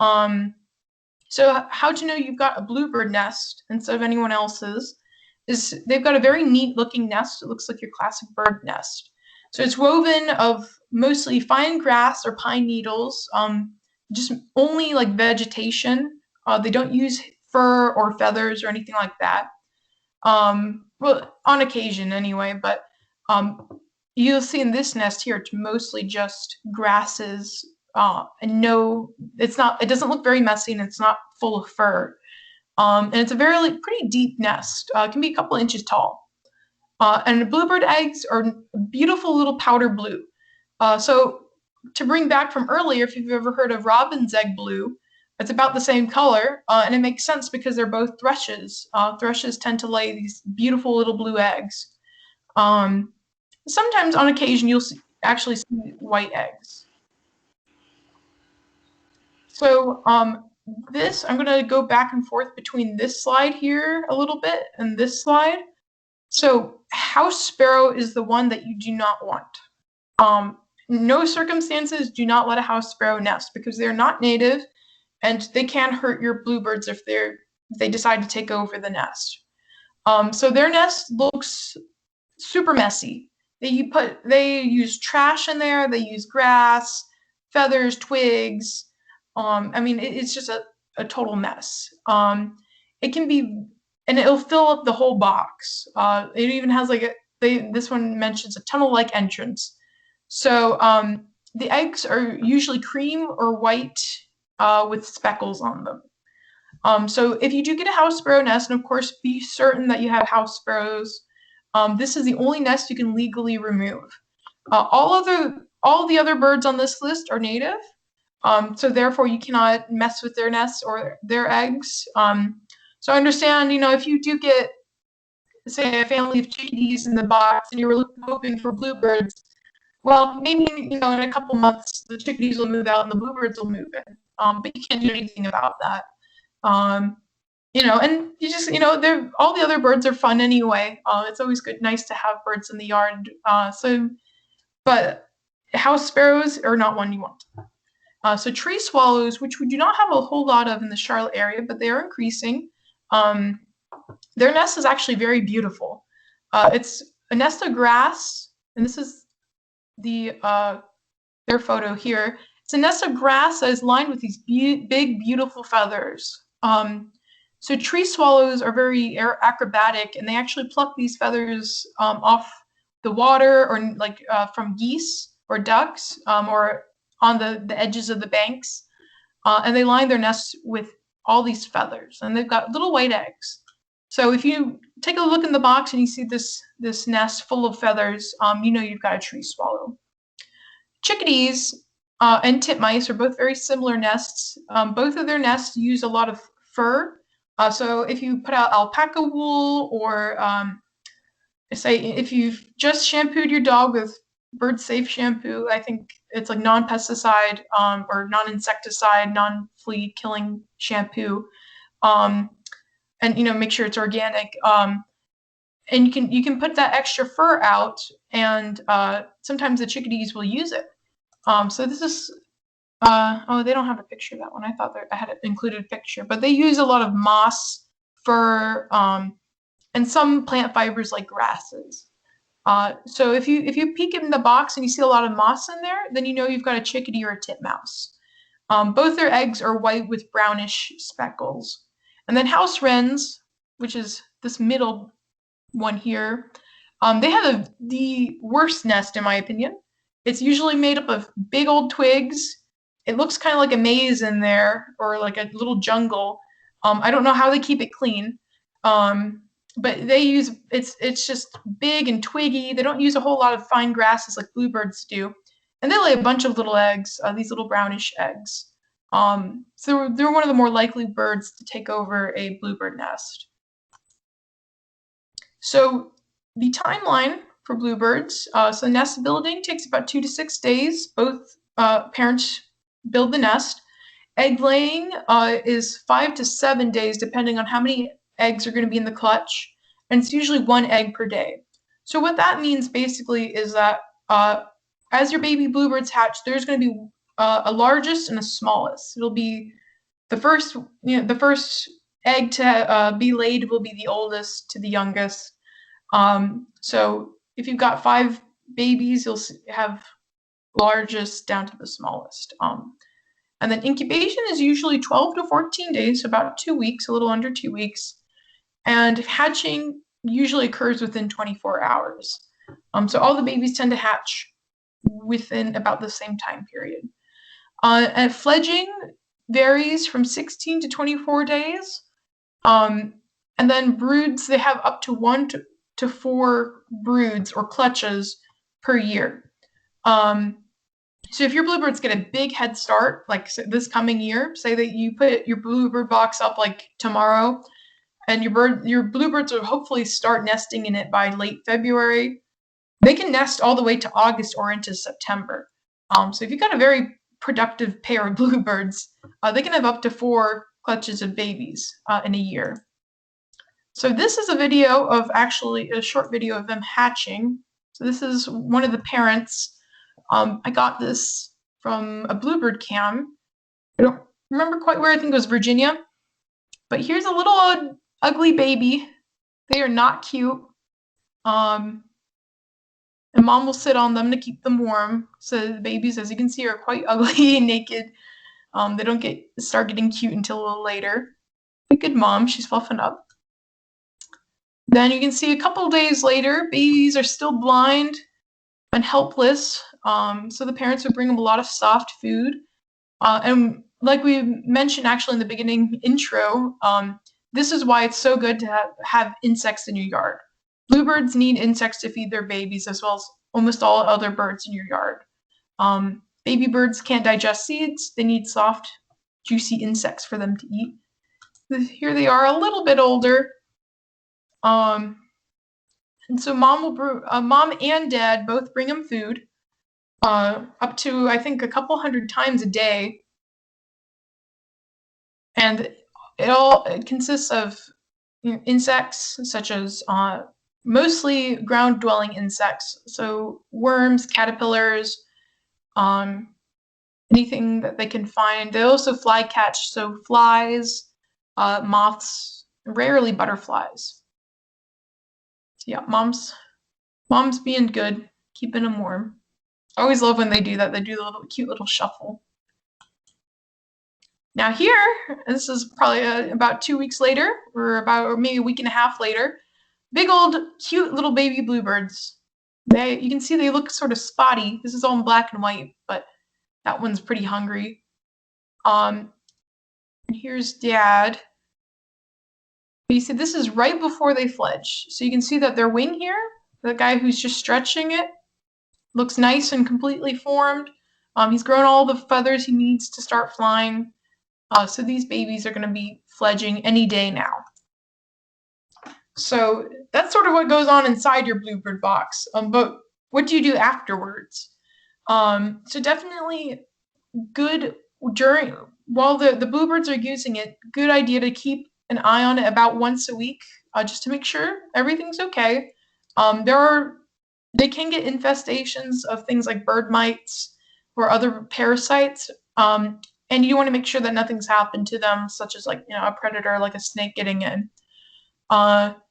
So how to know you've got a bluebird nest instead of anyone else's is they've got a very neat looking nest. It looks like your classic bird nest. So it's woven of mostly fine grass or pine needles, just only like vegetation. They don't use fur or feathers or anything like that. Well, on occasion anyway, but you'll see in this nest here, it's mostly just grasses, and it doesn't look very messy, and it's not full of fur. And it's a pretty deep nest. It can be a couple inches tall. And the bluebird eggs are beautiful little powder blue. So to bring back from earlier, if you've ever heard of robin's egg blue, it's about the same color, and it makes sense because they're both thrushes. Thrushes tend to lay these beautiful little blue eggs. Sometimes on occasion you'll actually see white eggs. So I'm going to go back and forth between this slide here a little bit and this slide. So house sparrow is the one that you do not want. No circumstances do not let a house sparrow nest because they're not native, and they can hurt your bluebirds if they decide to take over the nest. So their nest looks super messy. They use trash in there. They use grass, feathers, twigs. I mean, it's just a total mess. It can be, and it'll fill up the whole box. It even has this one mentions a tunnel-like entrance. So the eggs are usually cream or white with speckles on them. So if you do get a house sparrow nest, and of course be certain that you have house sparrows, This is the only nest you can legally remove. All the other birds on this list are native, so therefore you cannot mess with their nests or their eggs. So I understand, if you do get, say, a family of chickadees in the box and you were hoping for bluebirds, well, maybe, in a couple months, the chickadees will move out and the bluebirds will move in. But you can't do anything about that. And you just, all the other birds are fun anyway. It's always nice to have birds in the yard. But house sparrows are not one you want. So tree swallows, which we do not have a whole lot of in the Charlotte area, but they are increasing. Their nest is actually very beautiful. It's a nest of grass, and this is their photo here. It's a nest of grass that is lined with these big, beautiful feathers. So tree swallows are very acrobatic, and they actually pluck these feathers off the water, or from geese or ducks, or on the edges of the banks, and they line their nests with all these feathers, and they've got little white eggs. So if you take a look in the box and you see this nest full of feathers, you've got a tree swallow. Chickadees and titmice are both very similar nests. Both of their nests use a lot of fur. So if you put out alpaca wool, or say if you've just shampooed your dog with Bird Safe shampoo, I think it's like non-pesticide or non-insecticide, non-flea killing shampoo, and make sure it's organic. And you can put that extra fur out, and sometimes the chickadees will use it. So this is they don't have a picture of that one. I thought I had included a picture, but they use a lot of moss, fur, and some plant fibers like grasses. So if you peek in the box and you see a lot of moss in there, then you've got a chickadee or a titmouse. Both their eggs are white with brownish speckles. And then house wrens, which is this middle one here, they have the worst nest in my opinion. It's usually made up of big old twigs. It looks kind of like a maze in there, or like a little jungle. I don't know how they keep it clean. But they use, it's just big and twiggy. They don't use a whole lot of fine grasses like bluebirds do. And they lay a bunch of little eggs, these little brownish eggs. So they're one of the more likely birds to take over a bluebird nest. So the timeline for bluebirds, so nest building takes about 2 to 6 days. Both parents build the nest. Egg laying is 5 to 7 days, depending on how many eggs are going to be in the clutch, and it's usually 1 egg per day. So what that means basically is that as your baby bluebirds hatch, there's going to be a largest and a smallest. It'll be the first egg to be laid will be the oldest to the youngest. So if you've got 5 babies, you'll have largest down to the smallest. And then incubation is usually 12 to 14 days, so about 2 weeks, a little under 2 weeks. And hatching usually occurs within 24 hours. So all the babies tend to hatch within about the same time period. And fledging varies from 16 to 24 days. And then broods, they have up to 1 to 4 broods or clutches per year. So if your bluebirds get a big head start, like this coming year, say that you put your bluebird box up like tomorrow, and your bluebirds will hopefully start nesting in it by late February, they can nest all the way to August or into September. So if you've got a very productive pair of bluebirds, they can have up to 4 clutches of babies in a year. So this is a video of actually a short video of them hatching. So this is one of the parents. I got this from a Bluebird cam. I don't remember quite where. I think it was Virginia. But here's a little ugly baby. They are not cute. And mom will sit on them to keep them warm. So the babies, as you can see, are quite ugly and naked. They don't start getting cute until a little later. A good mom, she's fluffing up. Then you can see a couple days later, babies are still blind and helpless. So the parents would bring them a lot of soft food. And like we mentioned actually in the beginning intro, this is why it's so good to have insects in your yard. Bluebirds need insects to feed their babies, as well as almost all other birds in your yard. Baby birds can't digest seeds. They need soft, juicy insects for them to eat. Here they are, a little bit older. And so mom and dad both bring them food, up to, I think, a couple hundred times a day. And it consists of insects such as mostly ground-dwelling insects, so worms, caterpillars, anything that they can find. They also fly catch, so flies, moths, rarely butterflies. So yeah, mom's being good, keeping them warm. I always love when they do that. They do the cute little shuffle. Now here, this is probably about 2 weeks later, or maybe a week and a half later. Big old cute little baby bluebirds. You can see they look sort of spotty. This is all in black and white, but that one's pretty hungry. And here's dad. But you see, this is right before they fledge. So you can see that their wing here, the guy who's just stretching it, looks nice and completely formed. He's grown all the feathers he needs to start flying. So these babies are going to be fledging any day now. So that's sort of what goes on inside your Bluebird box. But what do you do afterwards? So definitely good while the Bluebirds are using it, good idea to keep an eye on it about once a week, just to make sure everything's okay. They can get infestations of things like bird mites or other parasites. And you want to make sure that nothing's happened to them, such as a predator, like a snake getting in.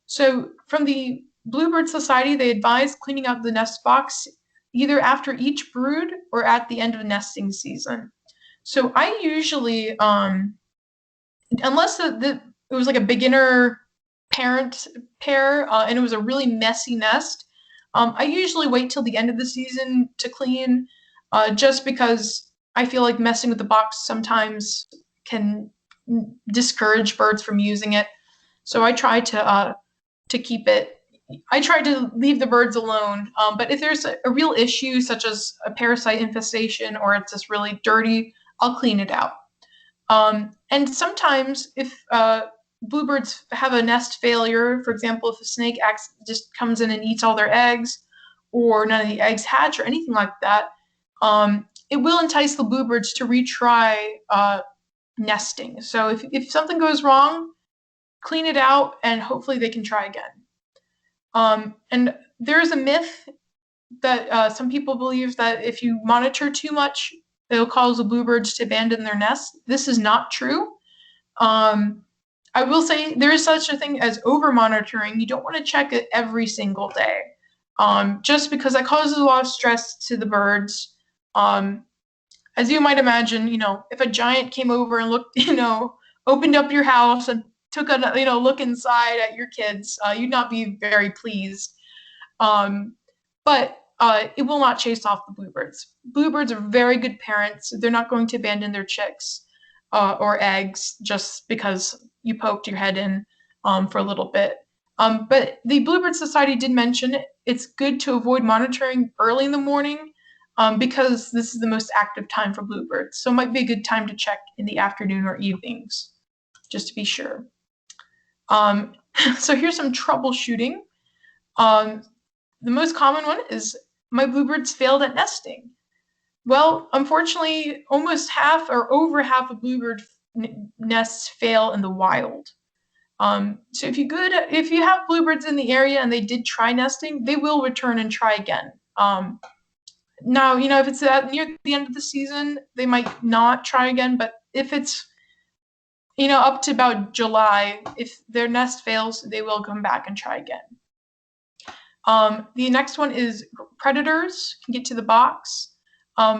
So from the Bluebird Society, they advise cleaning out the nest box either after each brood or at the end of nesting season. So I usually, unless it was like a beginner parent pair and it was a really messy nest, I usually wait till the end of the season to clean, just because I feel like messing with the box sometimes can discourage birds from using it. So I try to keep it. I try to leave the birds alone. But if there's a real issue, such as a parasite infestation, or it's just really dirty, I'll clean it out. And sometimes if bluebirds have a nest failure, for example, if a snake just comes in and eats all their eggs, or none of the eggs hatch, or anything like that, it will entice the bluebirds to retry nesting. So if something goes wrong, clean it out, and hopefully they can try again. And there is a myth that some people believe that if you monitor too much, it'll cause the bluebirds to abandon their nest. This is not true. I will say there is such a thing as over-monitoring. You don't want to check it every single day, just because that causes a lot of stress to the birds. As you might imagine, if a giant came over and looked, opened up your house and took a look inside at your kids, you'd not be very pleased. But it will not chase off the bluebirds. Bluebirds are very good parents. They're not going to abandon their chicks or eggs just because you poked your head in for a little bit. But the Bluebird Society did mention it's good to avoid monitoring early in the morning, because this is the most active time for bluebirds. So it might be a good time to check in the afternoon or evenings, just to be sure. So here's some troubleshooting. The most common one is, my bluebirds failed at nesting. Well, unfortunately, almost half or over half of bluebird nests fail in the wild. So if you have bluebirds in the area and they did try nesting, they will return and try again. Now, if it's near the end of the season, they might not try again, but if it's up to about July, if their nest fails, they will come back and try again. The next one is predators can get to the box.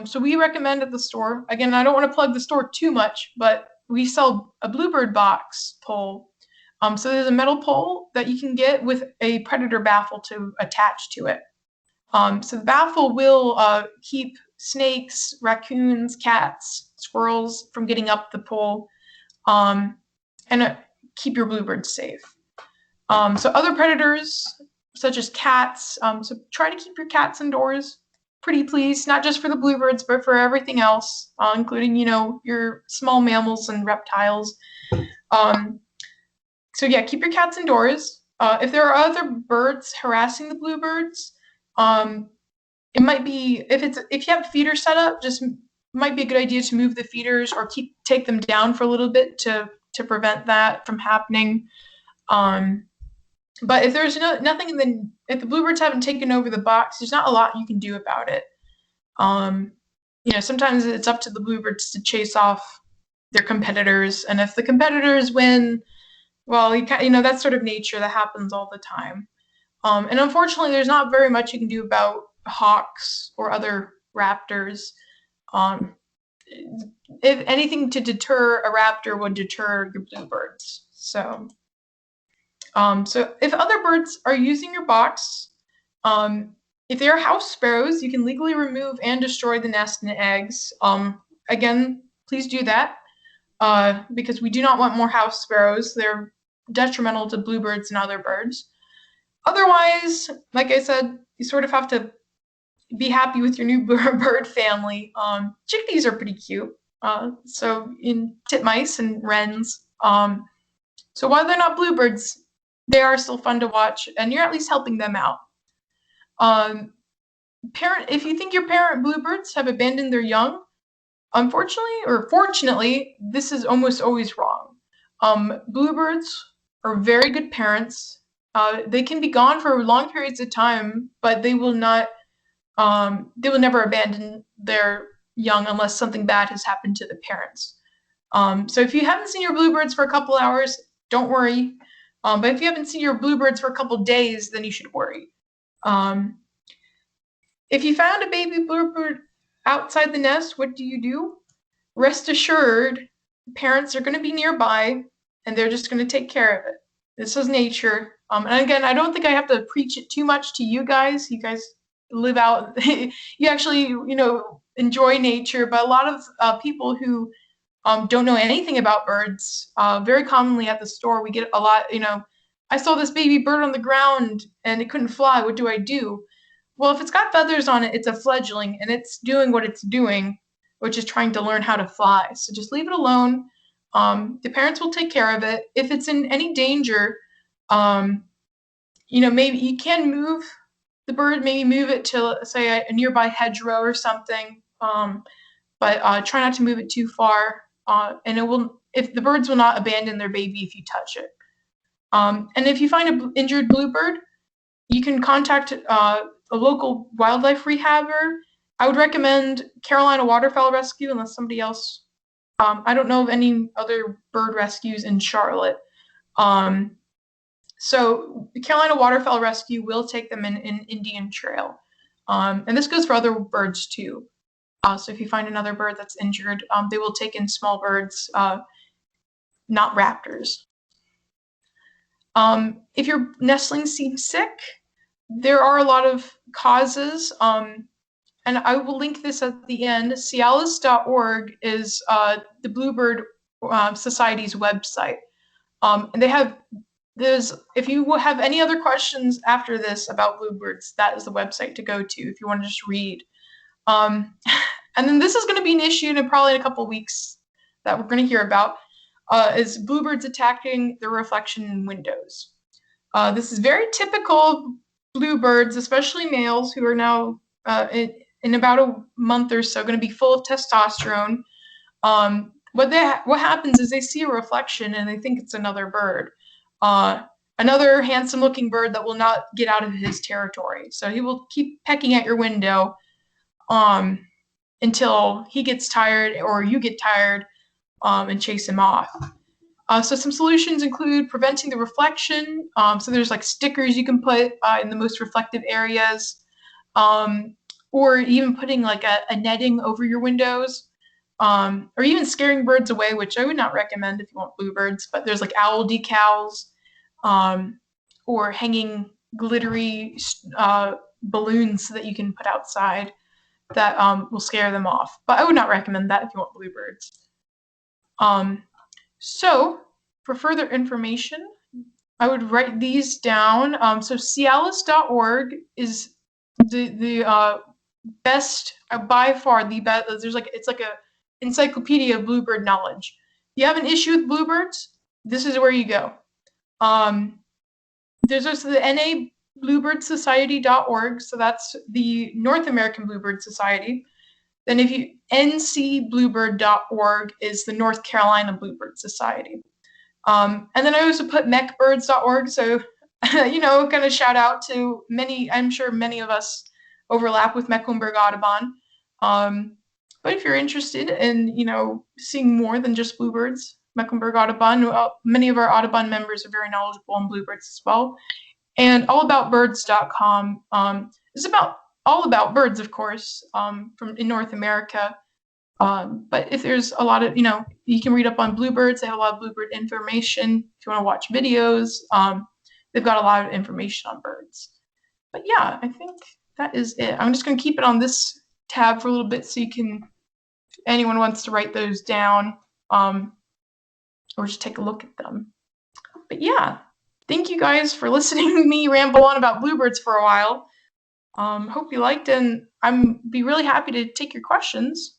So we recommend at the store, again, I don't want to plug the store too much, but we sell a Bluebird box pole. So there's a metal pole that you can get with a predator baffle to attach to it. So the baffle will keep snakes, raccoons, cats, squirrels from getting up the pole, and keep your bluebirds safe. So other predators such as cats. So try to keep your cats indoors, pretty please, not just for the bluebirds, but for everything else, including, your small mammals and reptiles. So yeah, keep your cats indoors. If there are other birds harassing the bluebirds, it might be, if you have a feeder set up, just might be a good idea to move the feeders or take them down for a little bit to prevent that from happening. But if there's nothing if the bluebirds haven't taken over the box, there's not a lot you can do about it. Sometimes it's up to the bluebirds to chase off their competitors, and if the competitors win, well, that's sort of nature that happens all the time. And unfortunately, there's not very much you can do about hawks or other raptors. If anything to deter a raptor would deter your bluebirds. So if other birds are using your box, if they are house sparrows, you can legally remove and destroy the nest and eggs. Again, please do that because we do not want more house sparrows. They're detrimental to bluebirds and other birds. Otherwise, like I said, you sort of have to be happy with your new bird family. Chickadees are pretty cute. So in titmice and wrens. So while they're not bluebirds, they are still fun to watch, and you're at least helping them out. If you think your parent bluebirds have abandoned their young, unfortunately or fortunately, this is almost always wrong. Bluebirds are very good parents. They can be gone for long periods of time, but they will not. They will never abandon their young unless something bad has happened to the parents. So if you haven't seen your bluebirds for a couple hours, don't worry. But if you haven't seen your bluebirds for a couple days, then you should worry. If you found a baby bluebird outside the nest, what do? Rest assured, parents are going to be nearby, and they're just going to take care of it. This is nature. And again, I don't think I have to preach it too much to you guys. You guys live out, you actually, enjoy nature. But a lot of people who don't know anything about birds, very commonly at the store, we get a lot, I saw this baby bird on the ground and it couldn't fly. What do I do? Well, if it's got feathers on it, it's a fledgling and it's doing what it's doing, which is trying to learn how to fly. So just leave it alone. The parents will take care of it. If it's in any danger, maybe you can move the bird, maybe move it to, say, a nearby hedgerow or something. But try not to move it too far. And if the birds will not abandon their baby if you touch it. And if you find an injured bluebird, you can contact a local wildlife rehabber. I would recommend Carolina Waterfowl Rescue unless somebody else. I don't know of any other bird rescues in Charlotte. So the Carolina Waterfowl Rescue will take them in Indian Trail. And this goes for other birds too. So if you find another bird that's injured, they will take in small birds, not raptors. If your nestlings seem sick, there are a lot of causes, and I will link this at the end. Cialis.org is the Bluebird Society's website. And if you have any other questions after this about bluebirds, that is the website to go to if you want to just read. And then this is going to be an issue in probably a couple weeks that we're going to hear about, is bluebirds attacking the reflection in windows. This is very typical of bluebirds, especially males who are now in about a month or so going to be full of testosterone. What happens is they see a reflection and they think it's another bird, another handsome-looking bird that will not get out of his territory. So he will keep pecking at your window until he gets tired or you get tired and chase him off. So some solutions include preventing the reflection. So there's like stickers you can put in the most reflective areas, or even putting like a netting over your windows, or even scaring birds away, which I would not recommend if you want bluebirds. But there's like owl decals, or hanging glittery balloons that you can put outside that will scare them off. But I would not recommend that if you want bluebirds. So for further information, I would write these down. So Cialis.org is the best, by far the best. It's like a encyclopedia of bluebird knowledge. If you have an issue with bluebirds, this is where you go. There's also the NA BluebirdSociety.org, so that's the North American Bluebird Society. Then if you ncbluebird.org is the North Carolina Bluebird Society. And then I also put mecbirds.org, so kind of shout out to many. I'm sure many of us overlap with Mecklenburg Audubon. But if you're interested in seeing more than just bluebirds, Mecklenburg Audubon, many of our Audubon members are very knowledgeable on bluebirds as well. And allaboutbirds.com is all about birds, of course, from in North America. But if there's a lot of, you can read up on bluebirds. They have a lot of bluebird information. If you want to watch videos, they've got a lot of information on birds. But yeah, I think that is it. I'm just going to keep it on this tab for a little bit so you can, if anyone wants to write those down, or just take a look at them. But yeah, thank you guys for listening to me ramble on about bluebirds for a while. Hope you liked, and I'd be really happy to take your questions.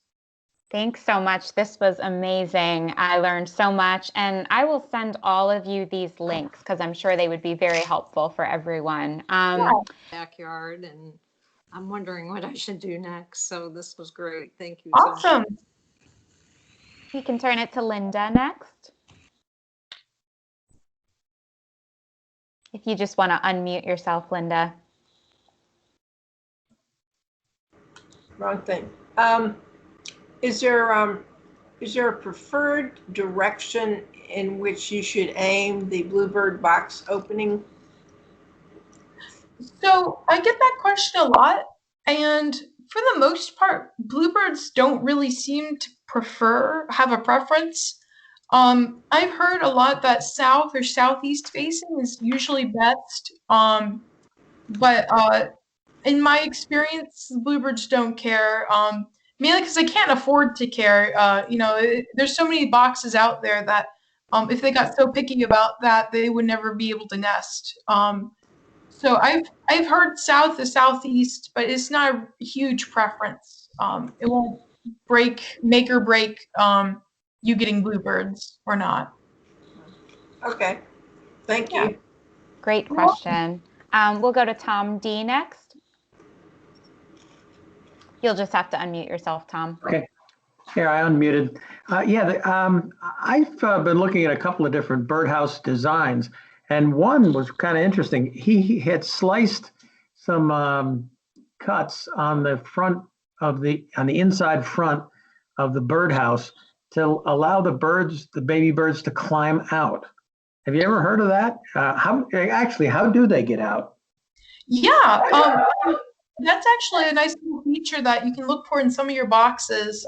Thanks so much. This was amazing. I learned so much, and I will send all of you these links because I'm sure they would be very helpful for everyone. Backyard, and I'm wondering what I should do next. So this was great. Thank you. Awesome. So much. We can turn it to Linda next. If you just want to unmute yourself, Linda. Wrong thing. Is there a preferred direction in which you should aim the bluebird box opening? So I get that question a lot, and for the most part, bluebirds don't really seem to have a preference. I've heard a lot that south or southeast facing is usually best, but in my experience, bluebirds don't care. Mainly because they can't afford to care. There's so many boxes out there that if they got so picky about that, they would never be able to nest. So I've heard south to southeast, but it's not a huge preference. It won't make or break you getting bluebirds or not. Okay, thank you. Great question. We'll go to Tom D next. You'll just have to unmute yourself, Tom. Okay. Here, I unmuted. I've been looking at a couple of different birdhouse designs, and one was kind of interesting. He had sliced some cuts on the front of the inside front of the birdhouse to allow the baby birds to climb out. Have you ever heard of that? How do they get out? Yeah. That's actually a nice little feature that you can look for in some of your boxes.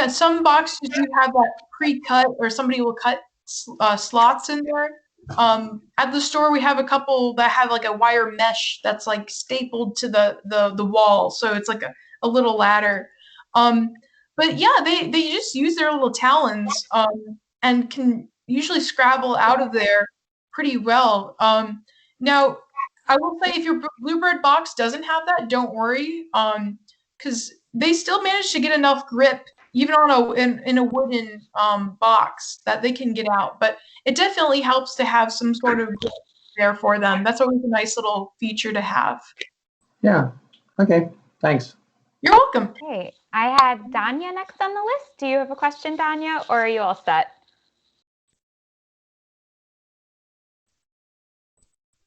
Some boxes do have that pre-cut, or somebody will cut slots in there. At the store, we have a couple that have like a wire mesh that's like stapled to the wall, so it's like a little ladder. But yeah, they just use their little talons and can usually scrabble out of there pretty well. Now, I will say if your bluebird box doesn't have that, don't worry, because they still manage to get enough grip, even on in a wooden box, that they can get out. But it definitely helps to have some sort of grip there for them. That's always a nice little feature to have. Yeah. Okay. Thanks. You're welcome. Okay. I had Danya next on the list. Do you have a question, Danya, or are you all set?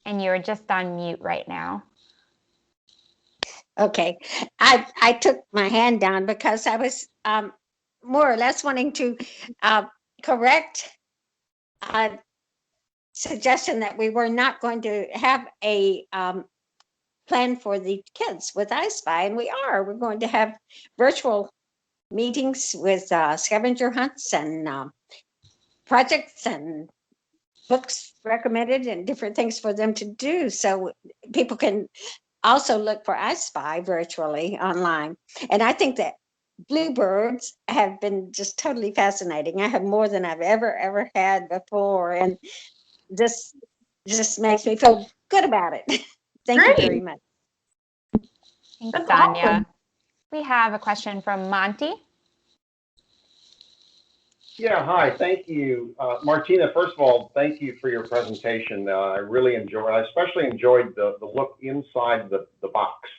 And you're just on mute right now. Okay, I took my hand down because I was more or less wanting to correct a suggestion that we were not going to have a plan for the kids with iSpy, and we are. We're going to have virtual meetings with scavenger hunts and projects and books recommended and different things for them to do, so people can also look for iSpy virtually online. And I think that bluebirds have been just totally fascinating. I have more than I've ever had before, and this just makes me feel good about it. Thank you very Great. much. Thanks, That's Sonia. awesome. We have a question from Monty. Yeah, hi, thank you. Martina, first of all, thank you for your presentation. I especially enjoyed the look inside the box.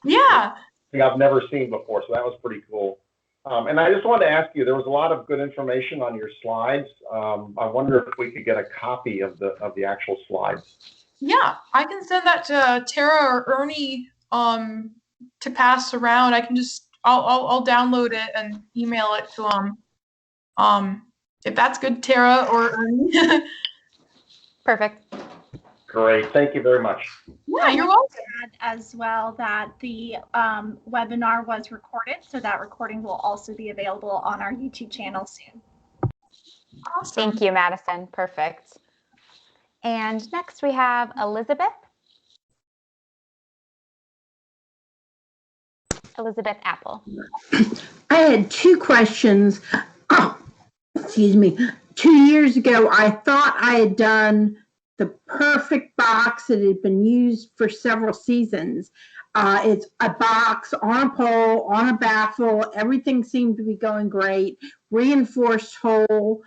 Yeah. Thing I've never seen before, so that was pretty cool. And I just wanted to ask you, there was a lot of good information on your slides. I wonder if we could get a copy of the actual slides. Yeah, I can send that to Tara or Ernie to pass around. I can just I'll download it and email it to them. If that's good, Tara or Ernie. Perfect. Great, thank you very much. Yeah, you're welcome. Add as well that the webinar was recorded, so that recording will also be available on our YouTube channel soon. Awesome. Thank you, Madison. Perfect. And next we have Elizabeth. Elizabeth Apple. I had two questions. Oh, excuse me. 2 years ago, I thought I had done the perfect box that had been used for several seasons. It's a box on a pole, on a baffle. Everything seemed to be going great. Reinforced hole.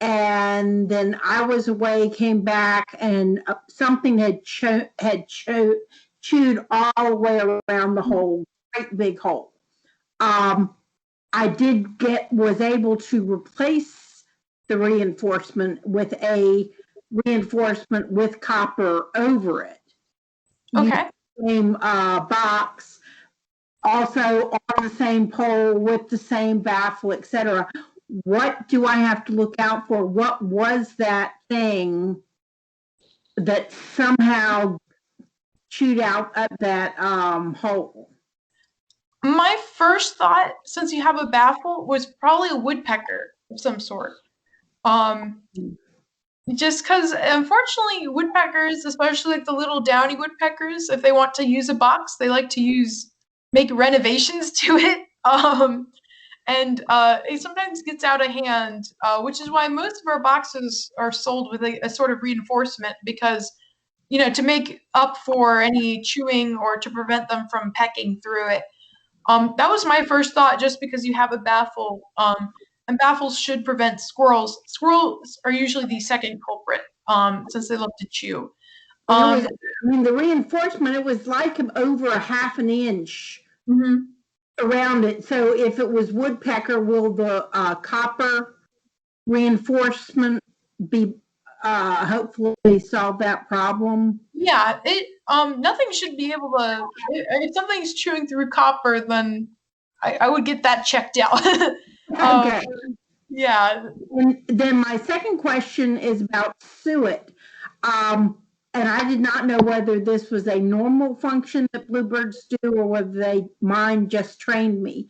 And then I was away, came back, and something had chewed all the way around the hole. Great big hole. I was able to replace the reinforcement with a reinforcement with copper over it. Okay. Same box, also on the same pole with the same baffle, etc. What do I have to look out for? What was that thing that somehow chewed out of that hole? My first thought, since you have a baffle, was probably a woodpecker of some sort. Just because, unfortunately, woodpeckers, especially like the little downy woodpeckers, if they want to use a box, they like to make renovations to it. And it sometimes gets out of hand, which is why most of our boxes are sold with a sort of reinforcement, because, to make up for any chewing or to prevent them from pecking through it. That was my first thought, just because you have a baffle, and baffles should prevent squirrels. Squirrels are usually the second culprit, since they love to chew. The reinforcement, it was like over a half an inch around it. So if it was woodpecker, will the copper reinforcement be hopefully solve that problem? Yeah, nothing should be able to. If something's chewing through copper, then I would get that checked out. Okay. Yeah. And then my second question is about suet. And I did not know whether this was a normal function that bluebirds do or whether mine just trained me.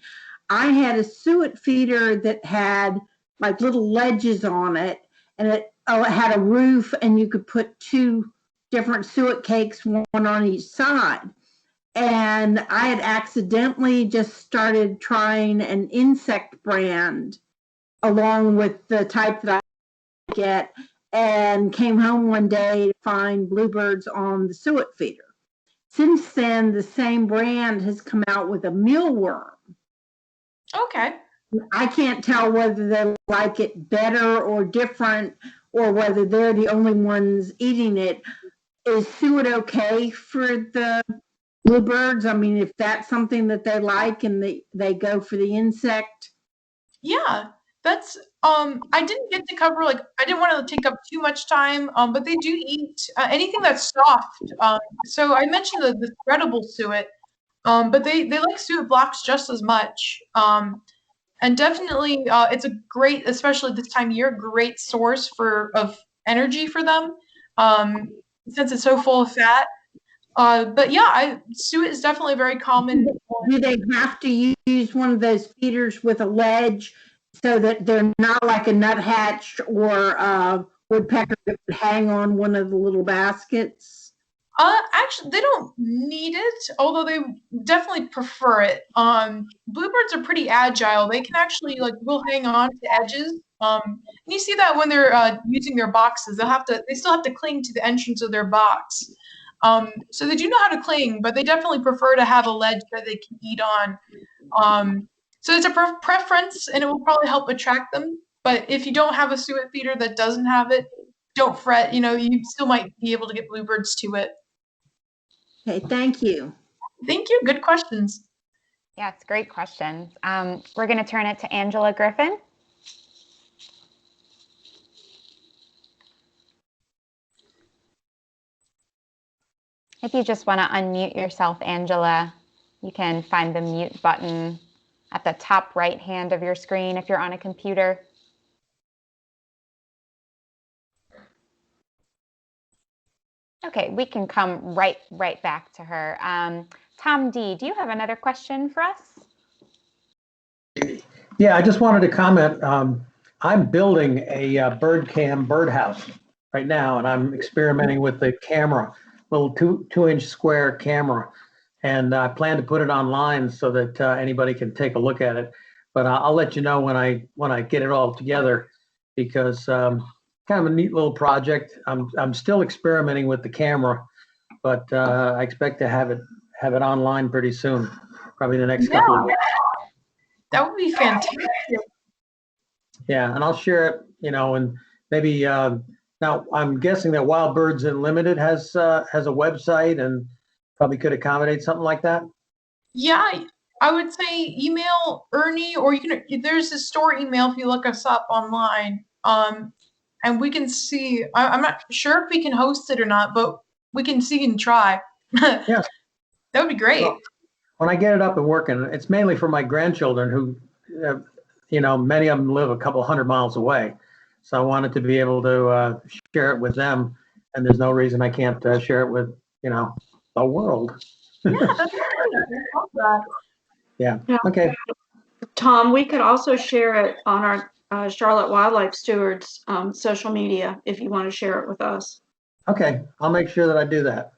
I had a suet feeder that had like little ledges on it, and it had a roof, and you could put two different suet cakes, one on each side. And I had accidentally just started trying an insect brand along with the type that I get, and came home one day to find bluebirds on the suet feeder. Since then, the same brand has come out with a mealworm. Okay. I can't tell whether they like it better or different, or whether they're the only ones eating it. Is suet okay for the bluebirds? I mean, if that's something that they like and they go for the insect. Yeah, that's I didn't get to cover, I didn't want to take up too much time, but they do eat anything that's soft. So I mentioned the spreadable suet, but they like suet blocks just as much. And definitely it's a great, especially this time of year, great source of energy for them, since it's so full of fat. But yeah, suet is definitely very common. Do they have to use one of those feeders with a ledge so that they're not like a nuthatch or a woodpecker that would hang on one of the little baskets? Actually, they don't need it, although they definitely prefer it. Bluebirds are pretty agile. They can actually will hang on to edges And you see that when they're using their boxes, they still have to cling to the entrance of their box. So they do know how to cling, but they definitely prefer to have a ledge that they can eat on. So it's a preference, and it will probably help attract them. But if you don't have a suet feeder that doesn't have it, don't fret. You still might be able to get bluebirds to it. Okay, thank you. Thank you. Good questions. Yeah, it's great questions. We're going to turn it to Angela Griffin. If you just want to unmute yourself, Angela, you can find the mute button at the top right hand of your screen if you're on a computer. Okay, we can come right back to her. Tom D, do you have another question for us? Yeah, I just wanted to comment. I'm building a bird cam birdhouse right now, and I'm experimenting with the camera, little two-inch square camera, and I plan to put it online so that anybody can take a look at it. But I'll let you know when I get it all together, because kind of a neat little project. I'm still experimenting with the camera, but I expect to have it online pretty soon, probably the next couple of weeks. That would be fantastic. Yeah, and I'll share it, and maybe now I'm guessing that Wild Birds Unlimited has a website and probably could accommodate something like that. Yeah, I would say email Ernie, or there's a store email if you look us up online. And we can see. I'm not sure if we can host it or not, but we can see and try. Yeah, that would be great. Well, when I get it up and working, it's mainly for my grandchildren who, many of them live a couple hundred miles away. So I wanted to be able to share it with them, and there's no reason I can't share it with, the world. Yeah, that's great. I love that. Yeah. Okay. Tom, we could also share it on our Charlotte Wildlife Stewards social media if you want to share it with us. Okay, I'll make sure that I do that.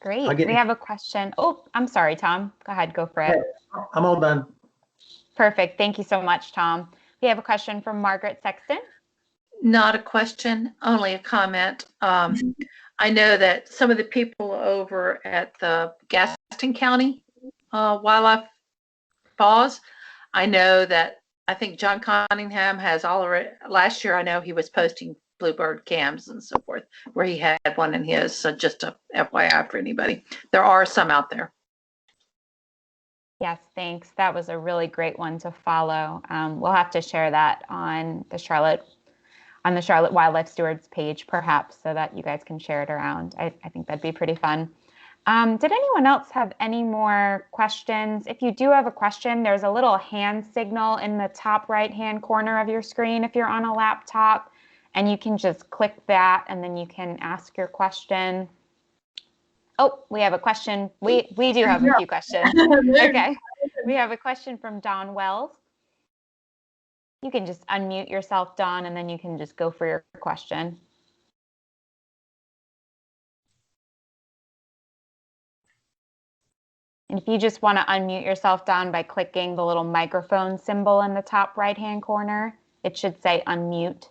Great. We have a question. Oh, I'm sorry, Tom. Go ahead. Go for it. I'm all done. Perfect. Thank you so much, Tom. We have a question from Margaret Sexton. Not a question, only a comment. I know that some of the people over at the Gaston County Wildlife Paws, I know that I think John Cunningham has already, last year I know he was posting Bluebird cams and so forth, where he had one in his. So just a FYI for anybody. There are some out there. Yes, thanks. That was a really great one to follow. We'll have to share that on the Charlotte Wildlife Stewards page, perhaps, so that you guys can share it around. I think that'd be pretty fun. Did anyone else have any more questions? If you do have a question, there's a little hand signal in the top right-hand corner of your screen if you're on a laptop, and you can just click that, and then you can ask your question. Oh, we have a question. We do have a few questions. Okay. We have a question from Don Wells. You can just unmute yourself, Don, and then you can just go for your question. And if you just want to unmute yourself, Don, by clicking the little microphone symbol in the top right-hand corner, it should say unmute.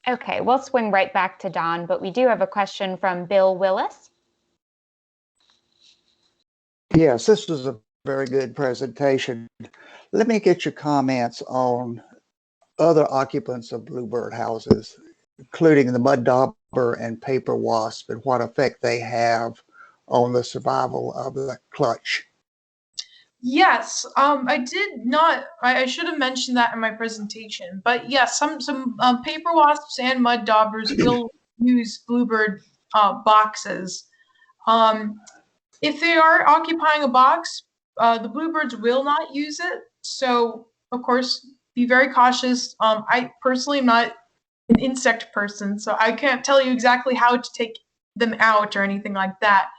Okay, we'll swing right back to Don, but we do have a question from Bill Willis. Yes, this was a very good presentation. Let me get your comments on other occupants of bluebird houses, including the mud dauber and paper wasp, and what effect they have on the survival of the clutch. Yes, I should have mentioned that in my presentation, but yes, some paper wasps and mud daubers will use bluebird boxes. If they are occupying a box, the bluebirds will not use it. So of course, be very cautious. I personally am not an insect person, so I can't tell you exactly how to take them out or anything like that.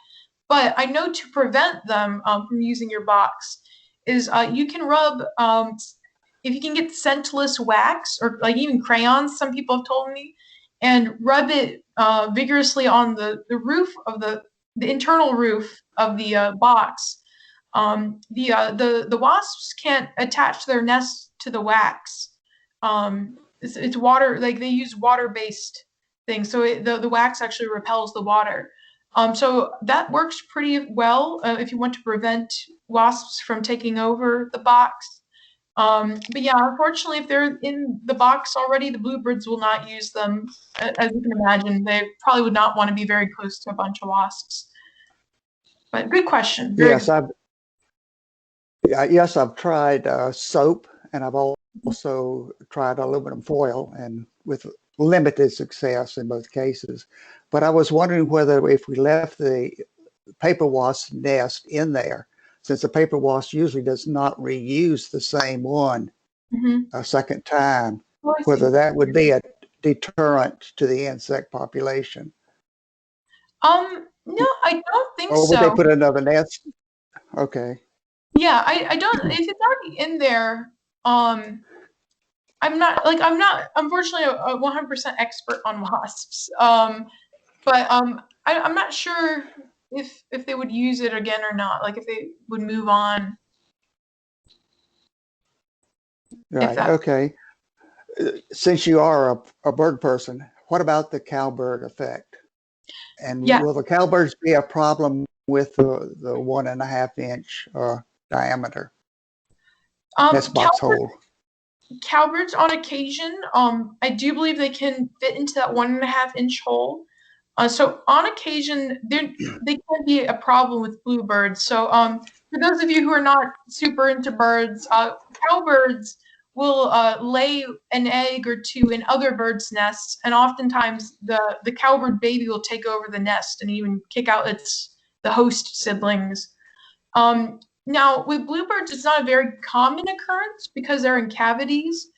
But I know to prevent them from using your box is you can rub, if you can get scentless wax or like even crayons, some people have told me, and rub it vigorously on the roof of the internal roof of the box, the wasps can't attach their nests to the wax. It's water, like they use water-based things, so the wax actually repels the water. So that works pretty well if you want to prevent wasps from taking over the box. But yeah, unfortunately, if they're in the box already, the bluebirds will not use them. As you can imagine, they probably would not want to be very close to a bunch of wasps. But good question. Yes, I've tried soap, and I've also tried aluminum foil, and with limited success in both cases. But I was wondering whether if we left the paper wasp nest in there, since the paper wasp usually does not reuse the same one a second time, whether that would be a deterrent to the insect population. No, I don't think or would so. they put another nest? Okay. Yeah, I don't, if it's already in there, I'm not unfortunately a 100% expert on wasps. But I'm not sure if they would use it again or not, like if they would move on. Right, okay. Since you are a bird person, what about the cowbird effect? And will the cowbirds be a problem with the 1.5 inch diameter nest box hole? Cowbirds on occasion, I do believe they can fit into that 1.5 inch hole. So on occasion, they can be a problem with bluebirds. So for those of you who are not super into birds, cowbirds will lay an egg or two in other birds' nests, and oftentimes the cowbird baby will take over the nest and even kick out the host siblings. Now, with bluebirds, it's not a very common occurrence because they're in cavities.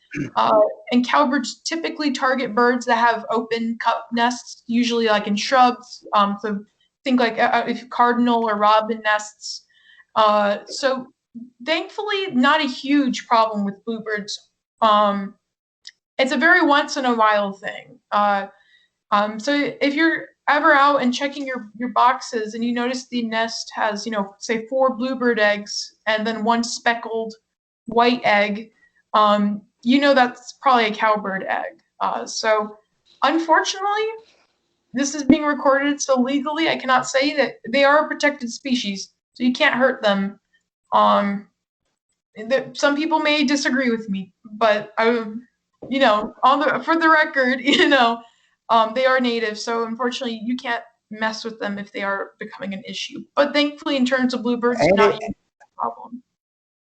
And cowbirds typically target birds that have open cup nests, usually like in shrubs. So think like if cardinal or robin nests. So thankfully, not a huge problem with bluebirds. It's a very once in a while thing. So if you're ever out and checking your boxes and you notice the nest has, say 4 bluebird eggs and then 1 speckled white egg, that's probably a cowbird egg. So unfortunately, this is being recorded, so legally I cannot say that they are a protected species, so you can't hurt them. Some people may disagree with me, but for the record, they are native, so unfortunately you can't mess with them if they are becoming an issue. But thankfully, in terms of bluebirds, not a problem.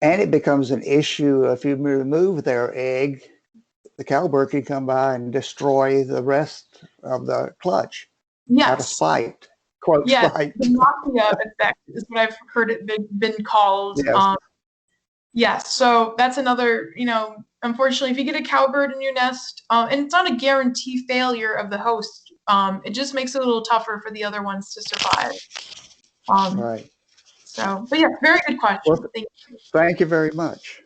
And it becomes an issue if you remove their egg, the cowbird can come by and destroy the rest of the clutch. Yes. Out of spite. Quote spite. The mafia effect is what I've heard it been called. Yes. Yes, so that's another, unfortunately, if you get a cowbird in your nest, and it's not a guarantee failure of the host, it just makes it a little tougher for the other ones to survive. Right. So, but yeah, very good question. Well, thank you very much.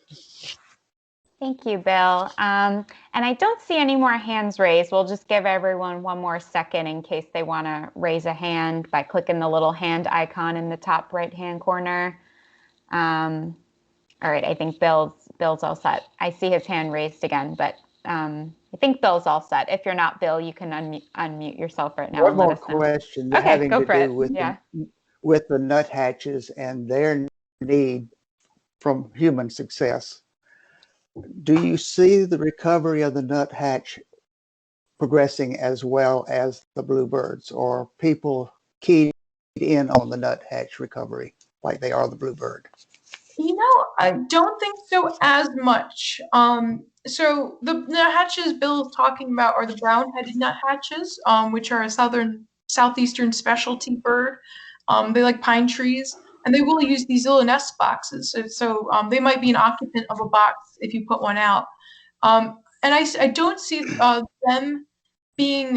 Thank you, Bill. And I don't see any more hands raised. We'll just give everyone one more second in case they want to raise a hand by clicking the little hand icon in the top right-hand corner. All right, I think Bill's all set. I see his hand raised again, but I think Bill's all set. If you're not Bill, you can unmute yourself right now. One more question having to do with the nuthatches and their need from human success. Do you see the recovery of the nuthatch progressing as well as the bluebirds, or people keyed in on the nuthatch recovery like they are the bluebird? I don't think so as much. So the nuthatches Bill is talking about are the brown-headed nuthatches, which are a southeastern specialty bird. They like pine trees, and they will use these little nest boxes. So they might be an occupant of a box if you put one out. And I don't see them being,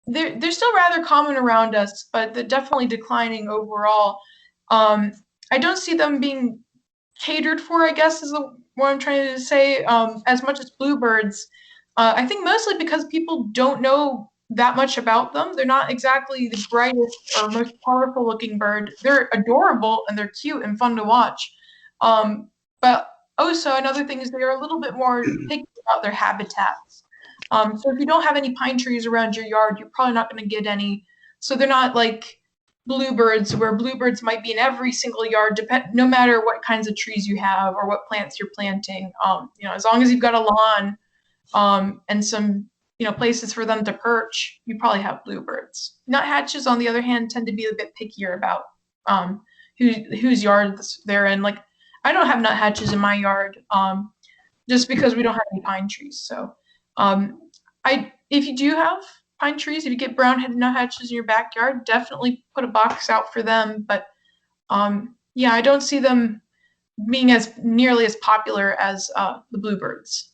they're still rather common around us, but they're definitely declining overall. I don't see them being catered for, I guess, is what I'm trying to say, as much as bluebirds. I think mostly because people don't know that much about them. They're not exactly the brightest or most colorful looking bird. They're adorable and they're cute and fun to watch. But also another thing is they are a little bit more picky about their habitats. So if you don't have any pine trees around your yard, you're probably not going to get any. So they're not like bluebirds, where bluebirds might be in every single yard, no matter what kinds of trees you have or what plants you're planting. As long as you've got a lawn and some places for them to perch, you probably have bluebirds. Nuthatches, on the other hand, tend to be a bit pickier about whose yard they're in. Like, I don't have nuthatches in my yard just because we don't have any pine trees. So if you do have pine trees, if you get brown-headed nuthatches in your backyard, definitely put a box out for them. But yeah, I don't see them being as nearly as popular as the bluebirds.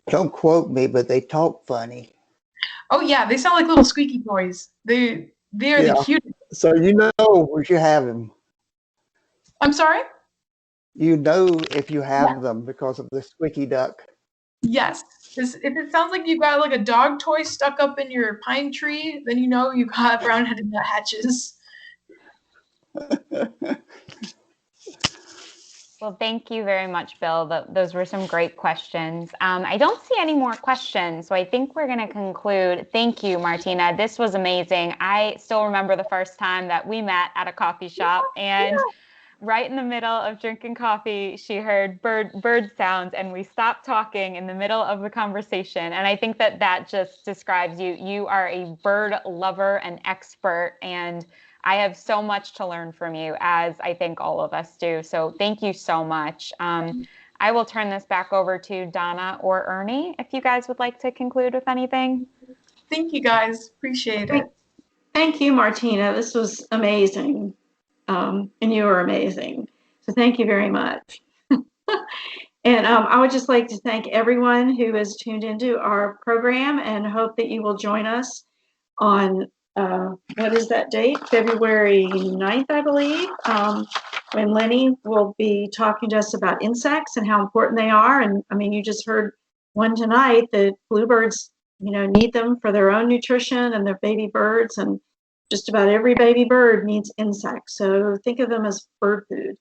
Don't quote me, but they talk funny. Oh yeah, they sound like little squeaky toys. They're the cutest. So you know where you have them. I'm sorry? You know if you have them because of the squeaky duck. Yes. If it sounds like you've got like a dog toy stuck up in your pine tree, then you know you've got brown-headed nuthatches. Well, thank you very much, Bill. Those were some great questions. I don't see any more questions, so I think we're going to conclude. Thank you, Martina. This was amazing. I still remember the first time that we met at a coffee shop, and right in the middle of drinking coffee, she heard bird sounds, and we stopped talking in the middle of the conversation. And I think that just describes you. You are a bird lover and expert, and I have so much to learn from you, as I think all of us do. So thank you so much. I will turn this back over to Donna or Ernie if you guys would like to conclude with anything. Thank you, guys. Appreciate it. Thank you, Martina. This was amazing. And you were amazing. So thank you very much. And I would just like to thank everyone who has tuned into our program, and hope that you will join us on what is that date? February 9th, I believe, when Lenny will be talking to us about insects and how important they are. And I mean, you just heard one tonight that bluebirds, need them for their own nutrition and their baby birds, and just about every baby bird needs insects. So think of them as bird food,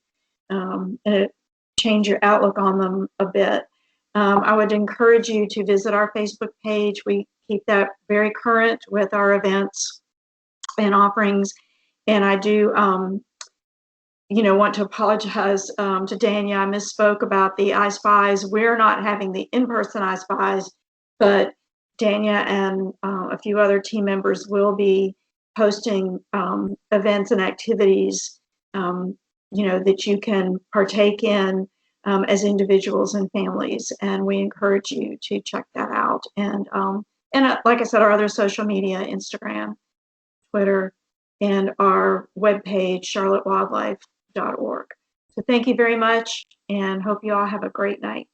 and it change your outlook on them a bit. I would encourage you to visit our Facebook page. We keep that very current with our events and offerings. And I do, want to apologize to Dania. I misspoke about the I Spies. We're not having the in-person I Spies, but Dania and a few other team members will be posting events and activities, that you can partake in as individuals and families. And we encourage you to check that out. And like I said, our other social media, Instagram, Twitter, and our webpage, charlottewildlife.org. So thank you very much, and hope you all have a great night.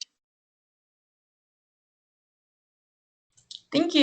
Thank you.